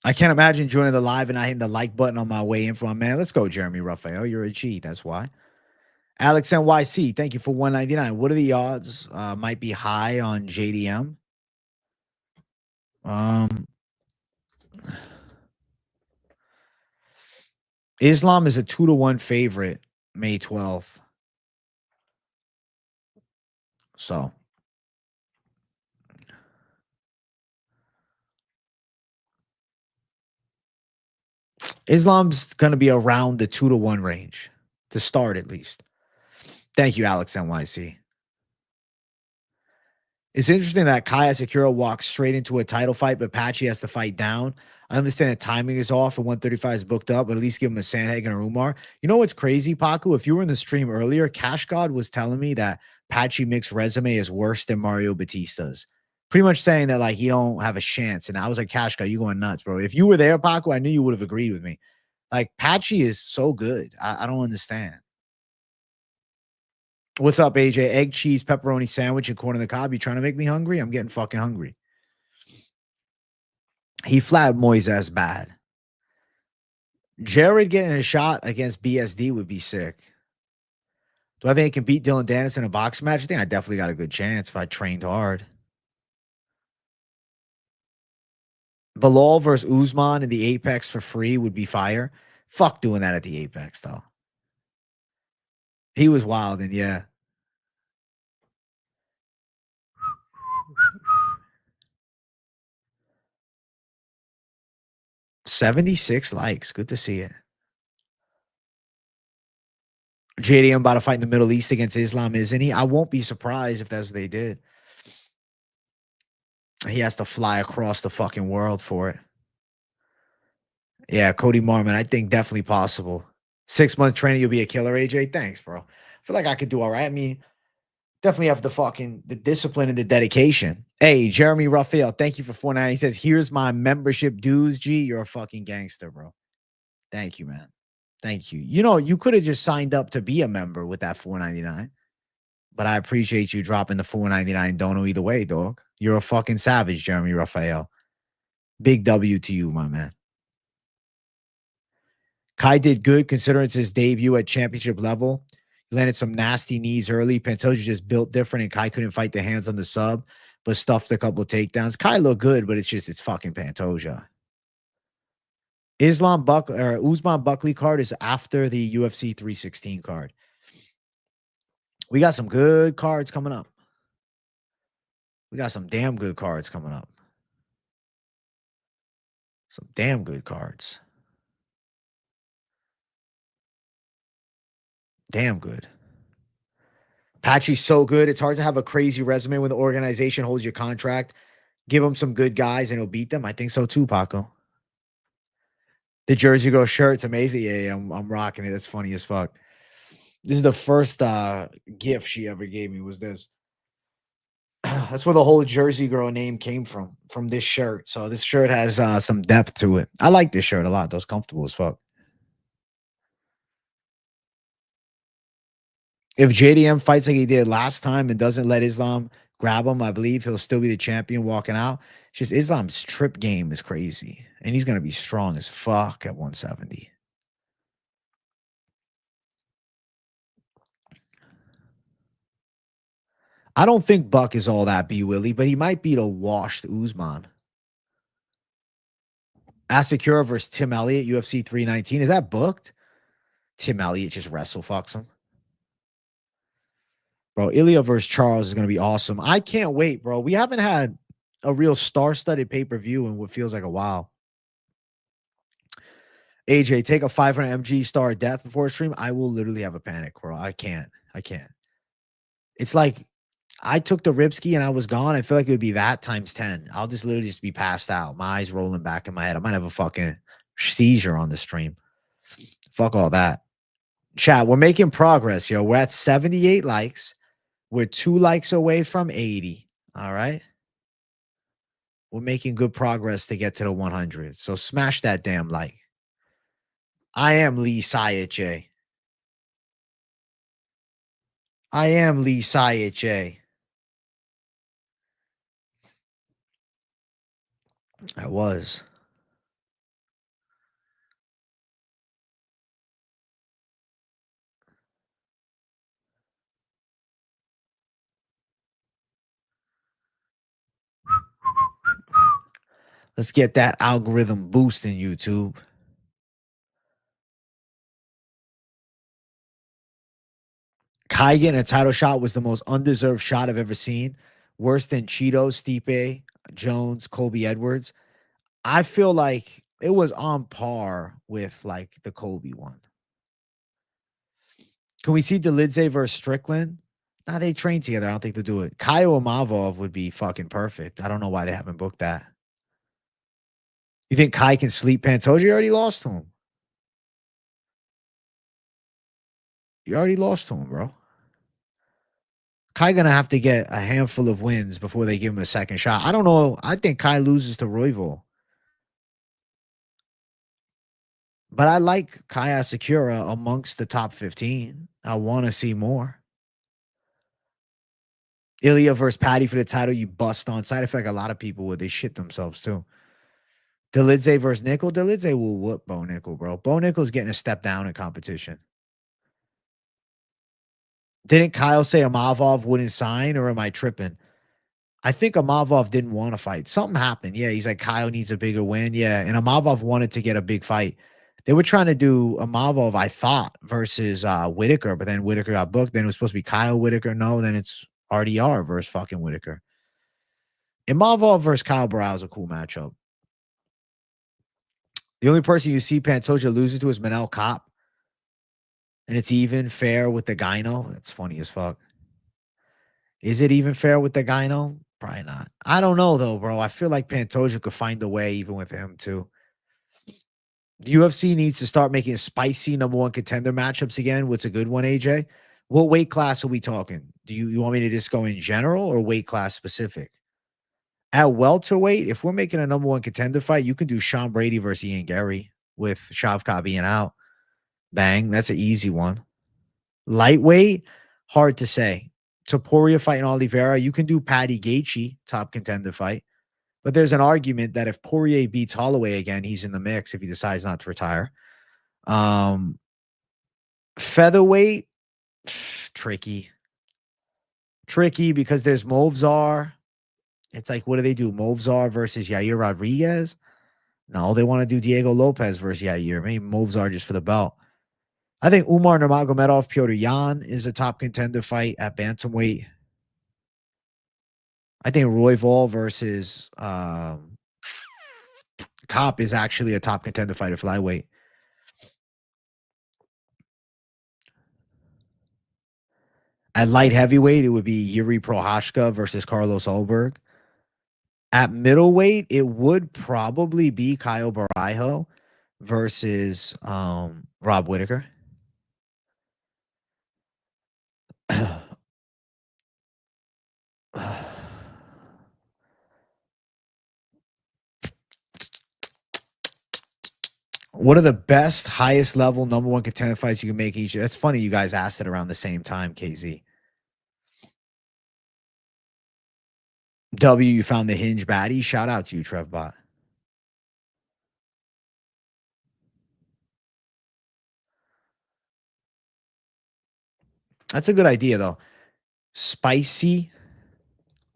I can't imagine joining the live and I hitting the like button on my way in from my man. Let's go, Jeremy Raphael. You're a G. That's why. Alex NYC, thank you for $1.99. What are the odds? Might be high on JDM. Islam is a 2-1 favorite May 12th. So Islam's going to be around the 2-1 range to start at least. Thank you, Alex NYC. It's interesting that Kaya Sakura walks straight into a title fight, but Patchy has to fight down. I understand that timing is off and 135 is booked up, but at least give him a Sandhagen and a Umar. You know what's crazy, Paku? If you were in the stream earlier, Cash God was telling me that Patchy Mick's resume is worse than Mario Batista's. Pretty much saying that like he don't have a chance. And I was like, Cash God, you going nuts, bro. If you were there, Paku, I knew you would have agreed with me. Like Patchy is so good. I don't understand. What's up, AJ? Egg, cheese, pepperoni sandwich, and corn on the cob. You trying to make me hungry? I'm getting fucking hungry. He flat Moyes ass bad. Jared getting a shot against BSD would be sick. Do I think I can beat Dylan Dennis in a box match? I think I definitely got a good chance if I trained hard. Bilal versus Usman in the Apex for free would be fire. Fuck doing that at the Apex, though. He was wild, and yeah. $76 likes. Good to see it. JDM about to fight in the Middle East against Islam, isn't he? I won't be surprised if that's what they did. He has to fly across the fucking world for it. Yeah, Cody Marmon, I think definitely possible. 6-month training, you'll be a killer, AJ. Thanks, bro. I feel like I could do all right. I mean, definitely have the discipline and the dedication. Hey, Jeremy Raphael, thank you for $4.99. He says, here's my membership dues. G, you're a fucking gangster, bro. Thank you, man. Thank you. You know, you could have just signed up to be a member with that $4.99. But I appreciate you dropping the $4.99 dono either way, dog. You're a fucking savage, Jeremy Raphael. Big W to you, my man. Kai did good considering it's his debut at championship level. He landed some nasty knees early. Pantoja just built different, and Kai couldn't fight the hands on the sub, but stuffed a couple of takedowns. Kai looked good, but it's fucking Pantoja. Usman Buckley card is after the UFC 316 card. We got some good cards coming up. We got some damn good cards coming up. Some damn good cards. Damn good. Patchy's so good. It's hard to have a crazy resume when the organization holds your contract. Give them some good guys and he'll beat them. I think so too, Paco. The Jersey Girl shirt's amazing. Yeah, I'm rocking it. That's funny as fuck. This is the first gift she ever gave me was this. That's where the whole Jersey Girl name came from this shirt. So this shirt has some depth to it. I like this shirt a lot. Those comfortable as fuck. If JDM fights like he did last time and doesn't let Islam grab him, I believe he'll still be the champion walking out. It's just Islam's trip game is crazy. And he's going to be strong as fuck at 170. I don't think Buck is all that B Willie, but he might beat a washed Usman. Asakura versus Tim Elliott, UFC 319. Is that booked? Tim Elliott just wrestle fucks him. Bro, Ilya versus Charles is going to be awesome. I can't wait, bro. We haven't had a real star-studded pay-per-view in what feels like a while. AJ, take a 500 MG star of death before a stream. I will literally have a panic, bro. I can't. It's like I took the Ripski and I was gone. I feel like it would be that times 10. I'll just literally just be passed out. My eyes rolling back in my head. I might have a fucking seizure on the stream. Fuck all that. Chat, we're making progress, yo. We're at 78 likes. We're 2 likes away from 80. All right. We're making good progress to get to the 100. So smash that damn like. I am Lee Syed J. I am Lee Syed J. I was. Let's get that algorithm boosting, YouTube. Kai getting a title shot was the most undeserved shot I've ever seen. Worse than Cheeto, Stipe, Jones, Colby Edwards. I feel like it was on par with like the Kobe one. Can we see Delidze versus Strickland? Nah, they train together. I don't think they'll do it. Kyle Amavov would be fucking perfect. I don't know why they haven't booked that. You think Kai can sleep Pantoja? You already lost to him. You already lost to him, bro. Kai gonna have to get a handful of wins before they give him a second shot. I don't know. I think Kai loses to Royval. But I like Kaya Sakura amongst the top 15. I want to see more. Ilya versus Patty for the title. You bust on side. I feel like a lot of people would. They shit themselves too. Delidze versus Nickel. Delidze will whoop Bo Nickel, bro. Bo Nickel's getting a step down in competition. Didn't Kyle say Amavov wouldn't sign, or am I tripping? I think Amavov didn't want to fight. Something happened. Yeah, he's like, Kyle needs a bigger win. Yeah, and Amavov wanted to get a big fight. They were trying to do Amavov, I thought, versus Whitaker, but then Whitaker got booked. Then it was supposed to be Kyle Whitaker. No, then it's RDR versus fucking Whitaker. Amavov versus Kyle Barao is a cool matchup. The only person you see Pantoja losing to is Manel Kopp. And it's even fair with the gyno. That's funny as fuck. Is it even fair with the gyno? Probably not. I don't know though, bro. I feel like Pantoja could find a way even with him too. The UFC needs to start making spicy number one contender matchups again. What's a good one, AJ? What weight class are we talking? Do you want me to just go in general or weight class specific? At welterweight, if we're making a number one contender fight, you can do Sean Brady versus Ian Gary with Shavkat being out. Bang. That's an easy one. Lightweight, hard to say. Topuria fighting Oliveira, you can do Patty Gaethje, top contender fight. But there's an argument that if Poirier beats Holloway again, he's in the mix if he decides not to retire. Featherweight, tricky. Tricky because there's Movzar. It's like, what do they do? Movzar versus Yair Rodriguez? No, they want to do Diego Lopez versus Yair. Maybe Movzar just for the belt. I think Umar Nurmagomedov, Piotr Yan is a top contender fight at bantamweight. I think Royval versus Kopp is actually a top contender fight at flyweight. At light heavyweight, it would be Yuri Prohashka versus Carlos Ulberg. At middleweight, it would probably be Kyle Barajo versus Rob Whitaker. What are the best, highest level number one contender fights you can make each year? That's funny you guys asked it around the same time, KZ. W, you found the hinge baddie. Shout out to you, TrevBot. That's a good idea, though. Spicy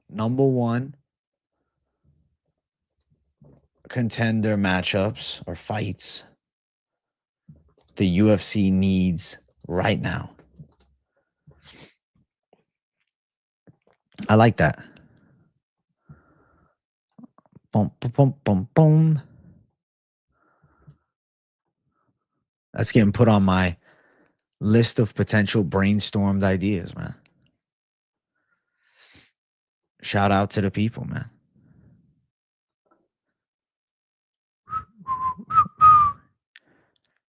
number one contender matchups or fights the UFC needs right now. I like that. Boom, boom, boom, boom, boom. That's getting put on my list of potential brainstormed ideas, man. Shout out to the people, man.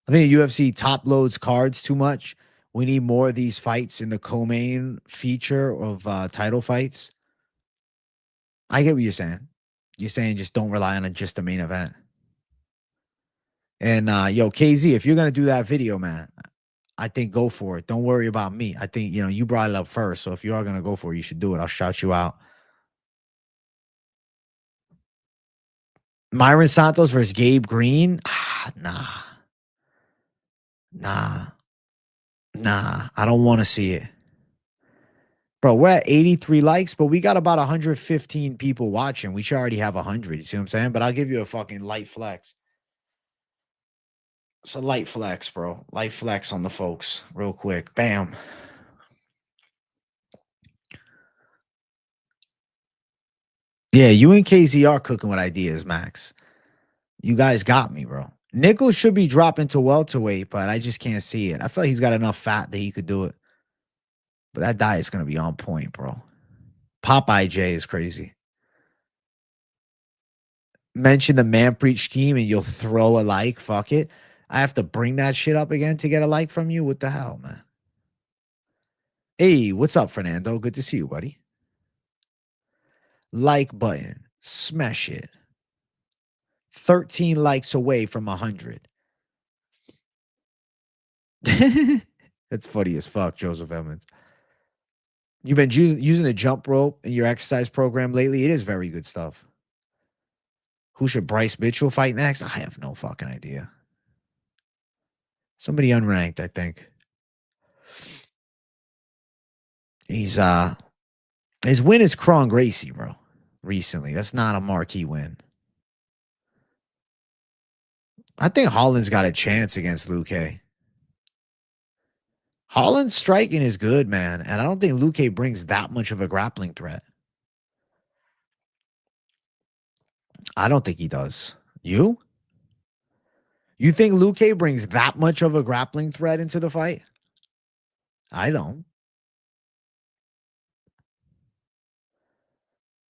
I think the UFC top loads cards too much. We need more of these fights in the co-main feature of title fights. I get what you're saying. You're saying just don't rely on just the main event. And yo, KZ, if you're gonna do that video, man, I think go for it. Don't worry about me. I think you brought it up first. So if you are gonna go for it, you should do it. I'll shout you out. Myron Santos versus Gabe Green. Nah. I don't want to see it. Bro, we're at 83 likes, but we got about 115 people watching. We should already have 100. You see what I'm saying? But I'll give you a fucking light flex. It's a light flex, bro. Light flex on the folks real quick. Bam. Yeah, you and KZ are cooking with ideas, Max. You guys got me, bro. Nichols should be dropping to welterweight, but I just can't see it. I feel like he's got enough fat that he could do it. But that diet's going to be on point, bro. Popeye J is crazy. Mention the Manpreet scheme and you'll throw a like. Fuck it. I have to bring that shit up again to get a like from you? What the hell, man? Hey, what's up, Fernando? Good to see you, buddy. Like button. Smash it. 13 likes away from 100. That's funny as fuck, Joseph Evans. You've been using the jump rope in your exercise program lately. It is very good stuff. Who should Bryce Mitchell fight next? I have no fucking idea. Somebody unranked, I think. He's his win is Kron Gracie, bro. Recently. That's not a marquee win. I think Holland's got a chance against Luque. Holland's striking is good, man. And I don't think Luque brings that much of a grappling threat. I don't think he does. You? You think Luque brings that much of a grappling threat into the fight? I don't.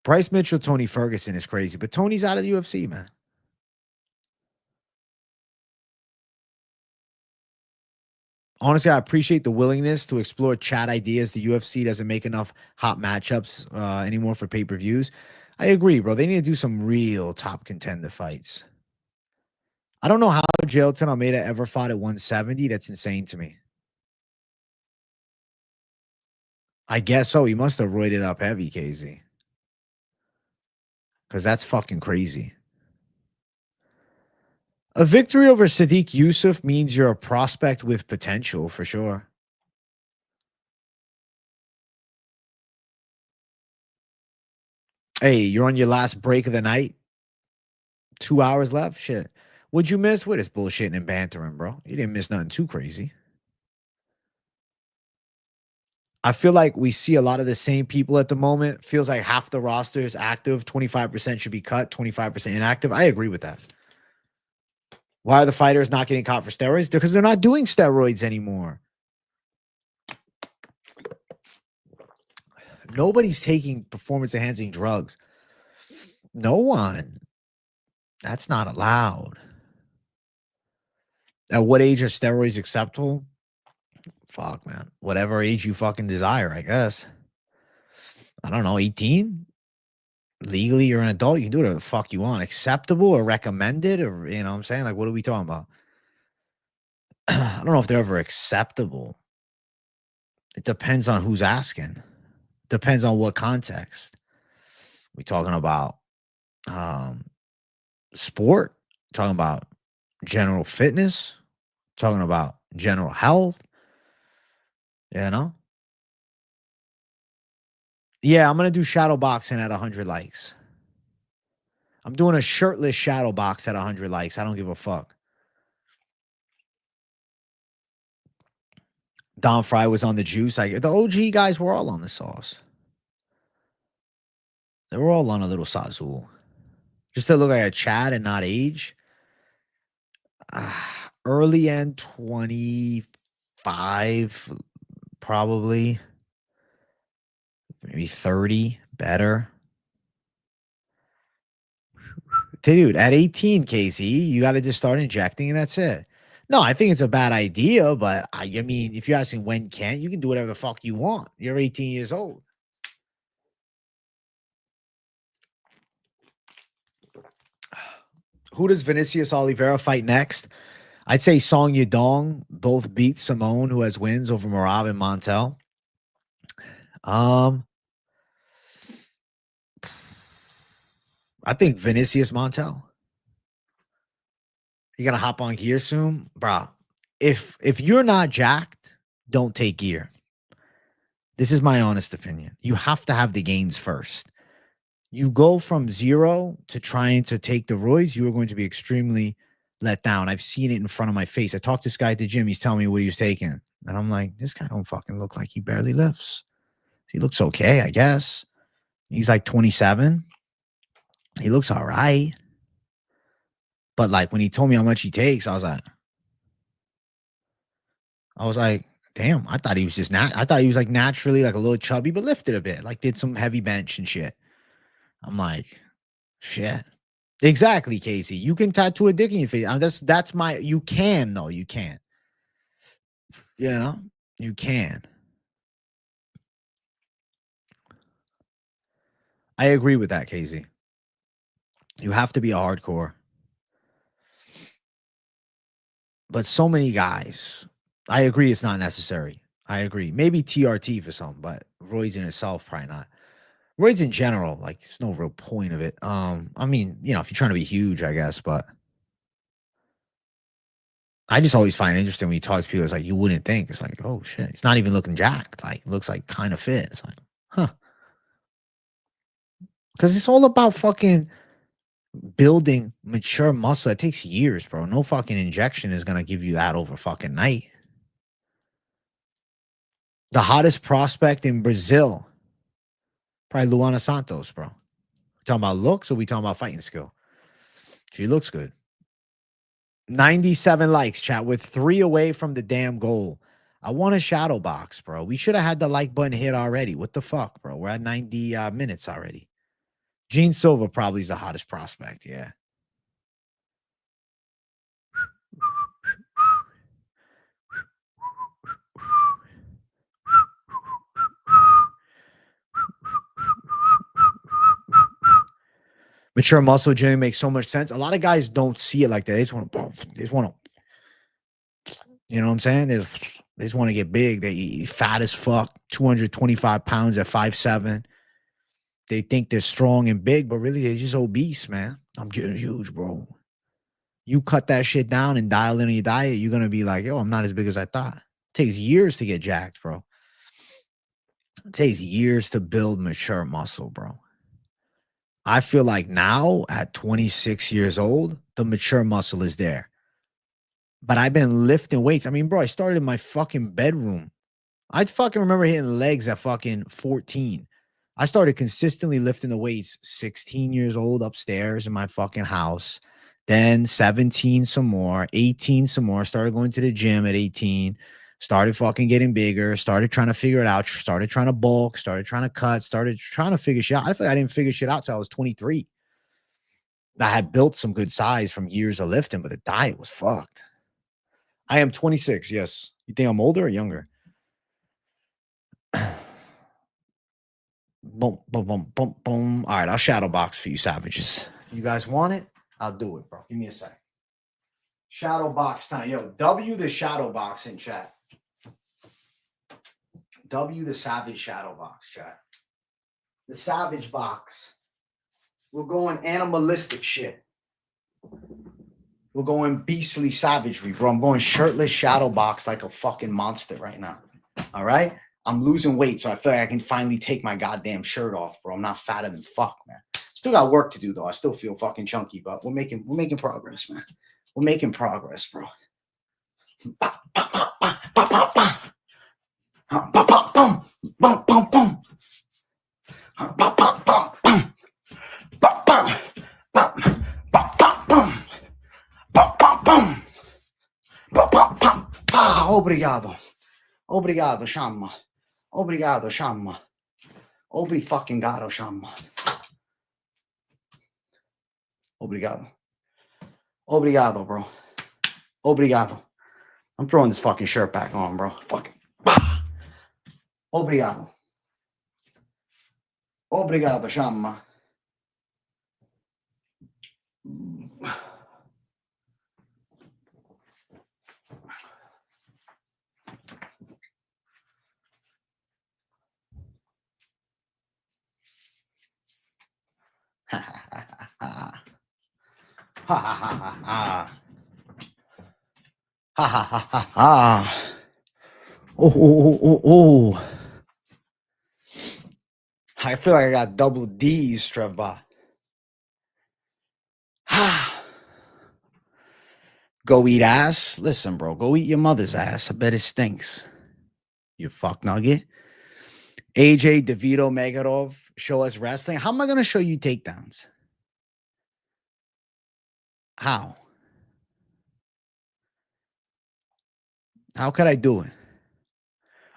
Bryce Mitchell, Tony Ferguson is crazy, but Tony's out of the UFC, man. Honestly, I appreciate the willingness to explore chat ideas. The UFC doesn't make enough hot matchups anymore for pay-per-views. I agree, bro. They need to do some real top contender fights. I don't know how Jailton Almeida ever fought at 170. That's insane to me. I guess so. He must have roided up heavy, KZ. Because that's fucking crazy. A victory over Sadiq Yusuf means you're a prospect with potential, for sure. Hey, you're on your last break of the night. 2 hours left? Shit. What'd you miss? What is bullshitting and bantering, bro? You didn't miss nothing too crazy. I feel like we see a lot of the same people at the moment. Feels like half the roster is active. 25% should be cut, 25% inactive. I agree with that. Why are the fighters not getting caught for steroids? Because they're not doing steroids anymore. Nobody's taking performance-enhancing drugs. No one. That's not allowed. At what age are steroids acceptable? Fuck, man. Whatever age you fucking desire, I guess. I don't know, 18? Legally, you're an adult. You can do whatever the fuck you want. Acceptable or recommended, or, you know what I'm saying? Like, what are we talking about? I don't know if they're ever acceptable. It depends on who's asking. Depends on what context. We talking about sport, talking about general fitness, talking about general health, you know? Yeah, I'm going to do shadow boxing at 100 likes. I'm doing a shirtless shadow box at 100 likes. I don't give a fuck. Don Fry was on the juice. The OG guys were all on the sauce. They were all on a little sazul. Just to look like a Chad and not age. Early end 25, probably. Maybe 30, better. Dude, at 18, Casey, you got to just start injecting and that's it. No, I think it's a bad idea, but I mean, if you're asking when can't, you can do whatever the fuck you want. You're 18 years old. Who does Vinicius Oliveira fight next? I'd say Song Yadong both beat Simone, who has wins over Marab and Montel. I think Vinicius Montel. You gonna hop on gear soon, bro? If you're not jacked, don't take gear. This is my honest opinion. You have to have the gains first. You go from zero to trying to take the roids, you are going to be extremely let down. I've seen it in front of my face. I talked to this guy at the gym. He's telling me what he was taking. And I'm like, this guy don't fucking look like he barely lifts. He looks okay, I guess. He's like 27. He looks all right. But like when he told me how much he takes, I was like, damn, I thought he was just I thought he was like naturally like a little chubby, but lifted a bit, like did some heavy bench and shit. I'm like, shit. Exactly, Casey. You can tattoo a dick in your face. That's my you can though. You can. You know? You can. I agree with that, Casey. You have to be a hardcore. But so many guys, I agree it's not necessary. I agree. Maybe TRT for some, but roids in itself, probably not. Roids in general, like there's no real point of it. I mean, you know, if you're trying to be huge, I guess, but I just always find it interesting when you talk to people, it's like you wouldn't think. It's like, oh shit, it's not even looking jacked. Like, it looks like kind of fit. It's like, huh. Because it's all about fucking building mature muscle. It takes years, bro. No fucking injection is gonna give you that over fucking night. The hottest prospect in Brazil, probably Luana Santos, bro. We talking about looks or we talking about fighting skill? She looks good. 97 likes, chat. We're 3 away from the damn goal. I want a shadow box, bro. We should have had the like button hit already. What the fuck, bro? We're at 90 minutes already. Gene Silva probably is the hottest prospect, yeah. Mature muscle gym makes so much sense. A lot of guys don't see it like that. They just want to, you know what I'm saying? They just want to get big. They eat fat as fuck, 225 pounds at 5'7". They think they're strong and big, but really they're just obese, man. I'm getting huge, bro. You cut that shit down and dial in on your diet, you're going to be like, yo, I'm not as big as I thought. It takes years to get jacked, bro. It takes years to build mature muscle, bro. I feel like now at 26 years old, the mature muscle is there. But I've been lifting weights. I mean, bro, I started in my fucking bedroom. I fucking remember hitting legs at fucking 14. I started consistently lifting the weights 16 years old upstairs in my fucking house. Then 17 some more, 18 some more. Started going to the gym at 18. Started fucking getting bigger. Started trying to figure it out. Started trying to bulk. Started trying to cut. Started trying to figure shit out. I feel like I didn't figure shit out till I was 23. I had built some good size from years of lifting, but the diet was fucked. I am 26, yes. You think I'm older or younger? Boom, boom, boom, boom, boom. All right, I'll shadow box for you savages. You guys want it? I'll do it, bro. Give me a sec. Shadow box time. Yo, W the shadow box in chat. W the savage shadow box, chat. The savage box. We're going animalistic shit. We're going beastly savagery, bro. I'm going shirtless shadow box like a fucking monster right now. All right? I'm losing weight, so I feel like I can finally take my goddamn shirt off, bro. I'm not fatter than fuck, man. Still got work to do, though. I still feel fucking chunky, but we're making progress, man. We're making progress, bro. Obrigado. Obrigado, Shamma. Obrigado, Shamma. Fucking gado, Shamma. Obrigado. Obrigado, bro. Obrigado. I'm throwing this fucking shirt back on, bro. Fucking. Obrigado. Obrigado, Shamma. Ha ha ha ha. Ha ha ha ha ha. Ha ha ha ha ha. Oh, oh, oh, oh. I feel like I got double D's, Trevor. Go eat ass? Listen, bro. Go eat your mother's ass. I bet it stinks. You fuck nugget. AJ, DeVito, Megadov, show us wrestling. How am I going to show you takedowns? How? How could I do it?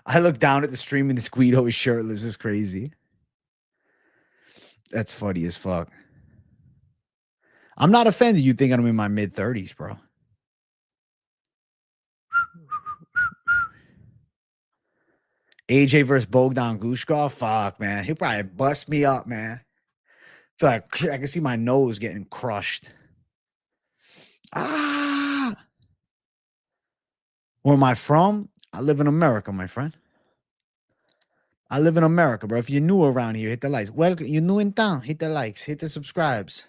I look down at the stream and this Guido is shirtless. It's crazy. That's funny as fuck. I'm not offended. You think I'm in my mid 30s, bro. AJ versus Bogdan Gushkov. Fuck, man. He'll probably bust me up, man. Feel like I can see my nose getting crushed. Ah. Where am I from? I live in America, my friend. I live in America, bro. If you're new around here, hit the likes. Welcome. You're new in town, hit the likes, hit the subscribes.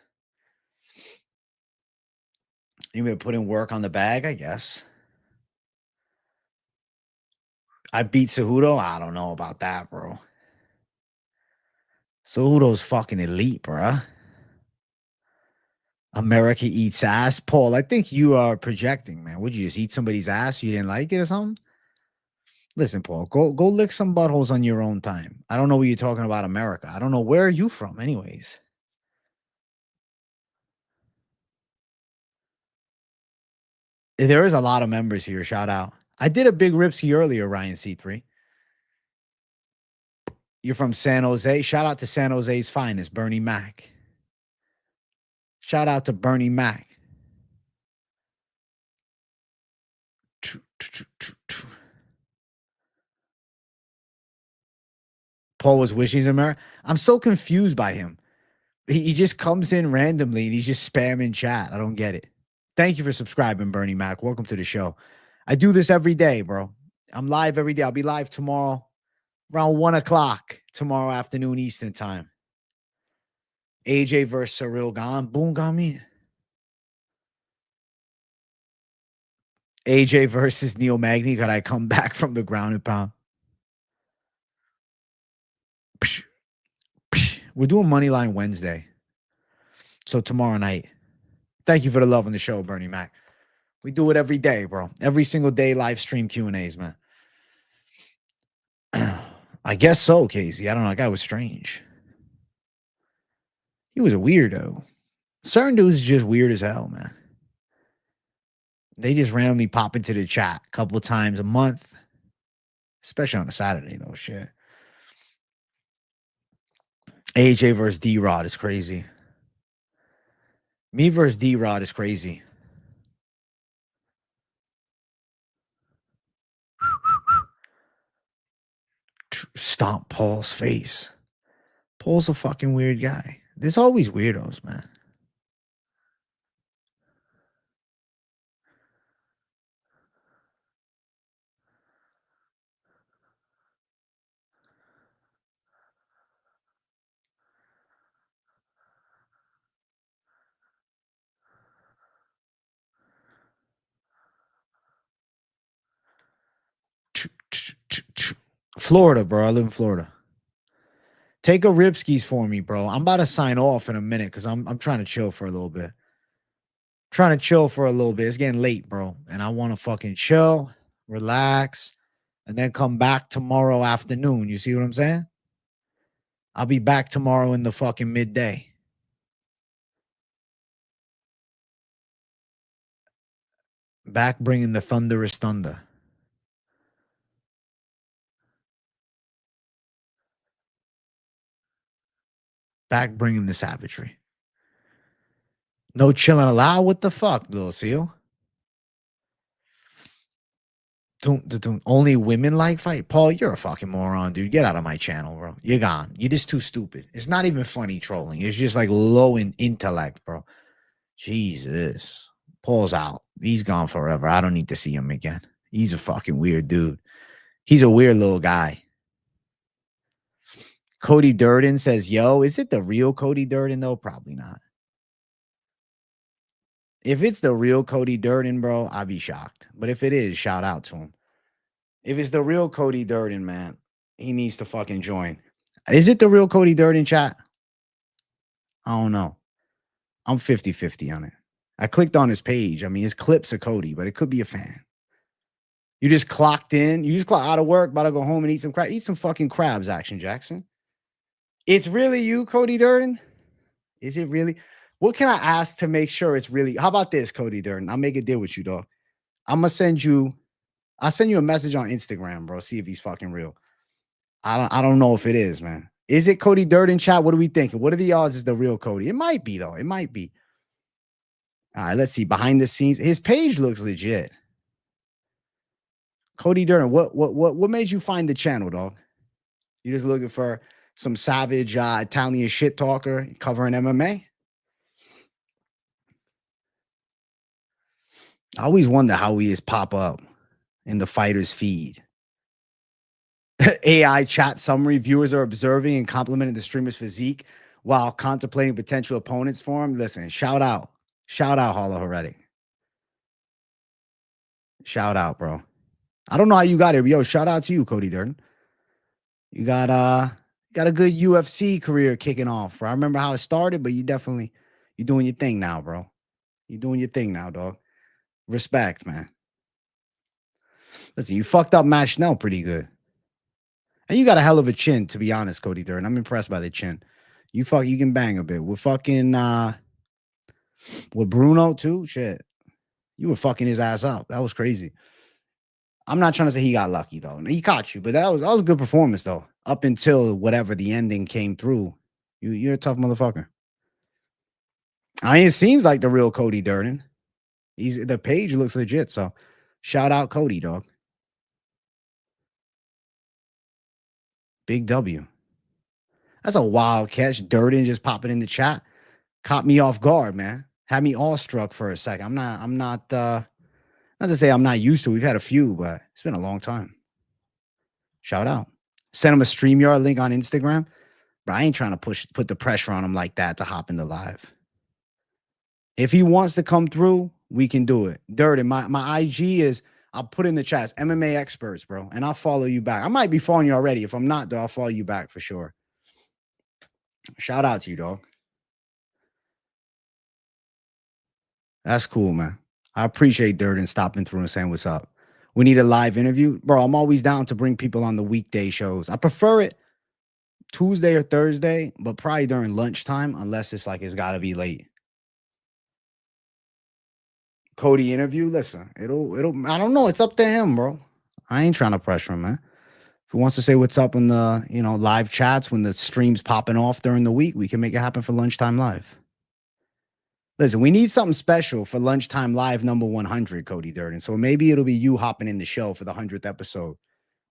You may put in work on the bag, I guess. I beat Cejudo. I don't know about that, bro. Cejudo's fucking elite, bro. America eats ass. Paul, I think you are projecting, man. Would you just eat somebody's ass? You didn't like it or something? Listen, Paul, go lick some buttholes on your own time. I don't know what you're talking about America. I don't know. Where are you from, anyways? There is a lot of members here. Shout out. I did a big Ripsy earlier, Ryan C3. You're from San Jose. Shout out to San Jose's finest, Bernie Mac. Shout out to Bernie Mac. Paul was wishing he's American. I'm so confused by him. He just comes in randomly and he's just spamming chat. I don't get it. Thank you for subscribing, Bernie Mac. Welcome to the show. I do this every day, bro. I'm live every day. I'll be live tomorrow around 1 o'clock tomorrow afternoon Eastern time. AJ versus Cyril Gane. Boom, got me. AJ versus Neil Magny. Could I come back from the ground and pound? We're doing Moneyline Wednesday. So tomorrow night. Thank you for the love on the show, Bernie Mac. We do it every day, bro. Every single day, live stream Q&As, man. I guess so, Casey. I don't know. That guy was strange. He was a weirdo. Certain dudes just weird as hell, man. They just randomly pop into the chat a couple of times a month, especially on a Saturday, though. Shit. AJ versus D-Rod is crazy. Me versus D-Rod is crazy. Stomp Paul's face. Paul's a fucking weird guy. There's always weirdos, man. Florida, bro. I live in Florida. Take a Ripskis for me, bro. I'm about to sign off in a minute because I'm trying to chill for a little bit. Trying to chill for a little bit. It's getting late, bro. And I want to fucking chill, relax, and then come back tomorrow afternoon. You see what I'm saying? I'll be back tomorrow in the fucking midday. Back bringing the thunderous thunder. Back bringing the savagery. No chilling allowed. What the fuck, little seal? Only women like fight. Paul, you're a fucking moron, dude. Get out of my channel, bro. You're gone. You're just too stupid. It's not even funny trolling. It's just like low in intellect, bro. Jesus. Paul's out. He's gone forever. I don't need to see him again. He's a fucking weird dude. He's a weird little guy. Cody Durden says, yo, is it the real Cody Durden, though? Probably not. If it's the real Cody Durden, bro, I'd be shocked. But if it is, shout out to him. If it's the real Cody Durden, man, he needs to fucking join. Is it the real Cody Durden, chat? I don't know. I'm 50-50 on it. I clicked on his page. I mean, his clips are Cody, but it could be a fan. You just clocked in. You just clocked out of work, about to go home and eat some crab. Eat some fucking crabs, Action Jackson. It's really you, Cody Durden? Is it really? What can I ask to make sure it's really? How about this, Cody Durden? I'll make a deal with you, dog. I'm going to send you I'll send you a message on Instagram, bro. See if he's fucking real. I don't know if it is, man. Is it Cody Durden, chat? What are we thinking? What are the odds is the real Cody? It might be, though. It might be. All right, let's see. Behind the scenes, his page looks legit. Cody Durden, what made you find the channel, dog? You just looking for some savage Italian shit talker covering MMA? I always wonder how we just pop up in the fighter's feed. AI chat summary, viewers are observing and complimenting the streamer's physique while contemplating potential opponents for him. Listen, shout out. Shout out, Holloway already. Shout out, bro. I don't know how you got here, but yo, shout out to you, Cody Durden. You got a good UFC career kicking off, bro. I remember how it started, but you're doing your thing now, bro. You're doing your thing now, dog. Respect, man. Listen, you fucked up Matt Schnell pretty good. And you got a hell of a chin, to be honest, Cody Durden. I'm impressed by the chin. You can bang a bit. With fucking with Bruno too. Shit. You were fucking his ass up. That was crazy. I'm not trying to say he got lucky though. He caught you, but that was a good performance though. Up until whatever the ending came through. You're a tough motherfucker. I mean, it seems like the real Cody Durden. The page looks legit. So shout out Cody, dog. Big W. That's a wild catch. Durden just popping in the chat. Caught me off guard, man. Had me awestruck for a second. I'm not to say I'm not used to it. We've had a few, but it's been a long time. Shout out. Send him a StreamYard link on Instagram. But I ain't trying to put the pressure on him like that to hop in the live. If he wants to come through, we can do it. Durden, my IG is, I'll put in the chats, MMA experts, bro. And I'll follow you back. I might be following you already. If I'm not, though, I'll follow you back for sure. Shout out to you, dog. That's cool, man. I appreciate Durden stopping through and saying what's up. We need a live interview. Bro, I'm always down to bring people on the weekday shows. I prefer it Tuesday or Thursday, but probably during lunchtime, unless it's like it's got to be late. Cody interview, listen, it'll, I don't know. It's up to him, bro. I ain't trying to pressure him, man. If he wants to say what's up in the, live chats when the stream's popping off during the week, we can make it happen for lunchtime live. Listen, we need something special for lunchtime live number 100, Cody Durden. So maybe it'll be you hopping in the show for the 100th episode,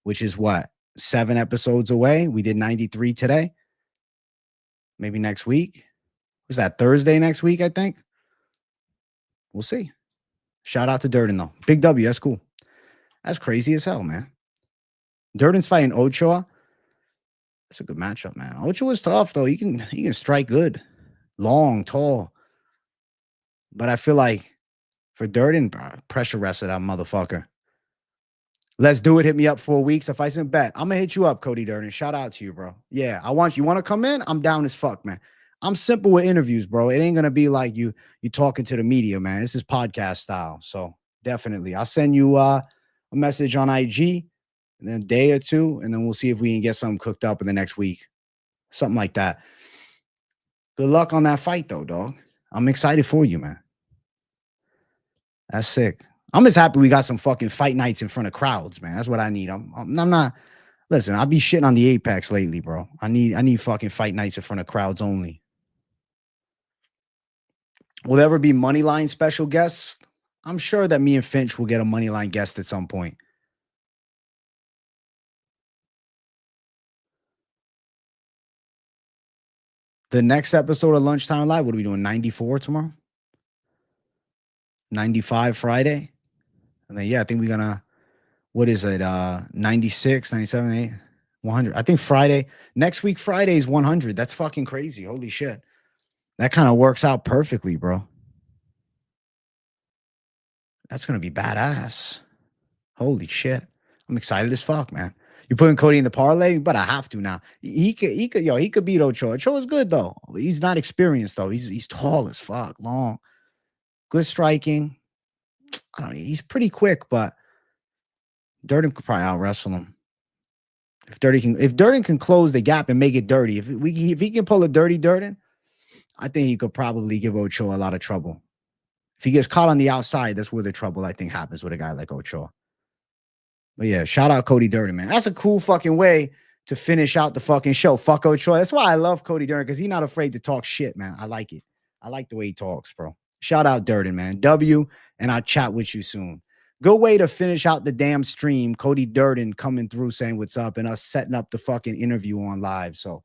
which is what, 7 episodes away? We did 93 today. Maybe next week. Was that Thursday next week, I think? We'll see. Shout out to Durden, though. Big W, that's cool. That's crazy as hell, man. Durden's fighting Ochoa. That's a good matchup, man. Ochoa's tough, though. He can strike good. Long, tall. But I feel like for Durden, pressure wrestle that motherfucker. Let's do it. Hit me up 4 weeks. If I send bet, I'm gonna hit you up, Cody Durden. Shout out to you, bro. Yeah, you want to come in? I'm down as fuck, man. I'm simple with interviews, bro. It ain't gonna be like you talking to the media, man. This is podcast style. So definitely. I'll send you a message on IG in a day or two, and then we'll see if we can get something cooked up in the next week. Something like that. Good luck on that fight, though, dog. I'm excited for you, man. That's sick. I'm just happy we got some fucking fight nights in front of crowds, man. That's what I need. I'm not. Listen, I'll be shitting on the Apex lately, bro. I need fucking fight nights in front of crowds only. Will there ever be Moneyline special guests? I'm sure that me and Finch will get a Moneyline guest at some point. The next episode of Lunchtime Live, what are we doing? 94 tomorrow? 95 Friday? And then, yeah, I think we're going to, what is it? 96, 97, 8, 100. I think Friday, next week, Friday is 100. That's fucking crazy. Holy shit. That kind of works out perfectly, bro. That's going to be badass. Holy shit. I'm excited as fuck, man. You putting Cody in the parlay? But I have to now. He could beat Ochoa. Ochoa's good, though. He's not experienced, though. He's tall as fuck, long. Good striking. I don't know. He's pretty quick, but Durden could probably out wrestle him. If Durden can close the gap and make it dirty, if he can pull a dirty Durden, I think he could probably give Ochoa a lot of trouble. If he gets caught on the outside, that's where the trouble I think happens with a guy like Ochoa. But yeah, shout out Cody Durden, man. That's a cool fucking way to finish out the fucking show. Fucko Troy. That's why I love Cody Durden, because he's not afraid to talk shit, man. I like it. I like the way he talks, bro. Shout out Durden, man. W, and I'll chat with you soon. Good way to finish out the damn stream. Cody Durden coming through saying what's up and us setting up the fucking interview on live. So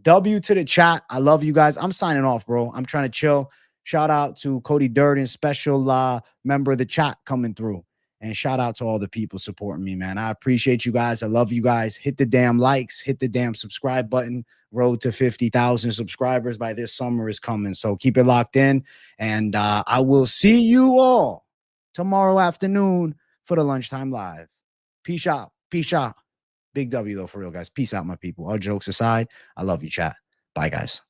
W to the chat. I love you guys. I'm signing off, bro. I'm trying to chill. Shout out to Cody Durden, special member of the chat coming through. And shout out to all the people supporting me, man. I appreciate you guys. I love you guys. Hit the damn likes. Hit the damn subscribe button. Road to 50,000 subscribers by this summer is coming. So keep it locked in. And I will see you all tomorrow afternoon for the lunchtime live. Peace out. Peace out. Big W, though, for real, guys. Peace out, my people. All jokes aside, I love you, chat. Bye, guys.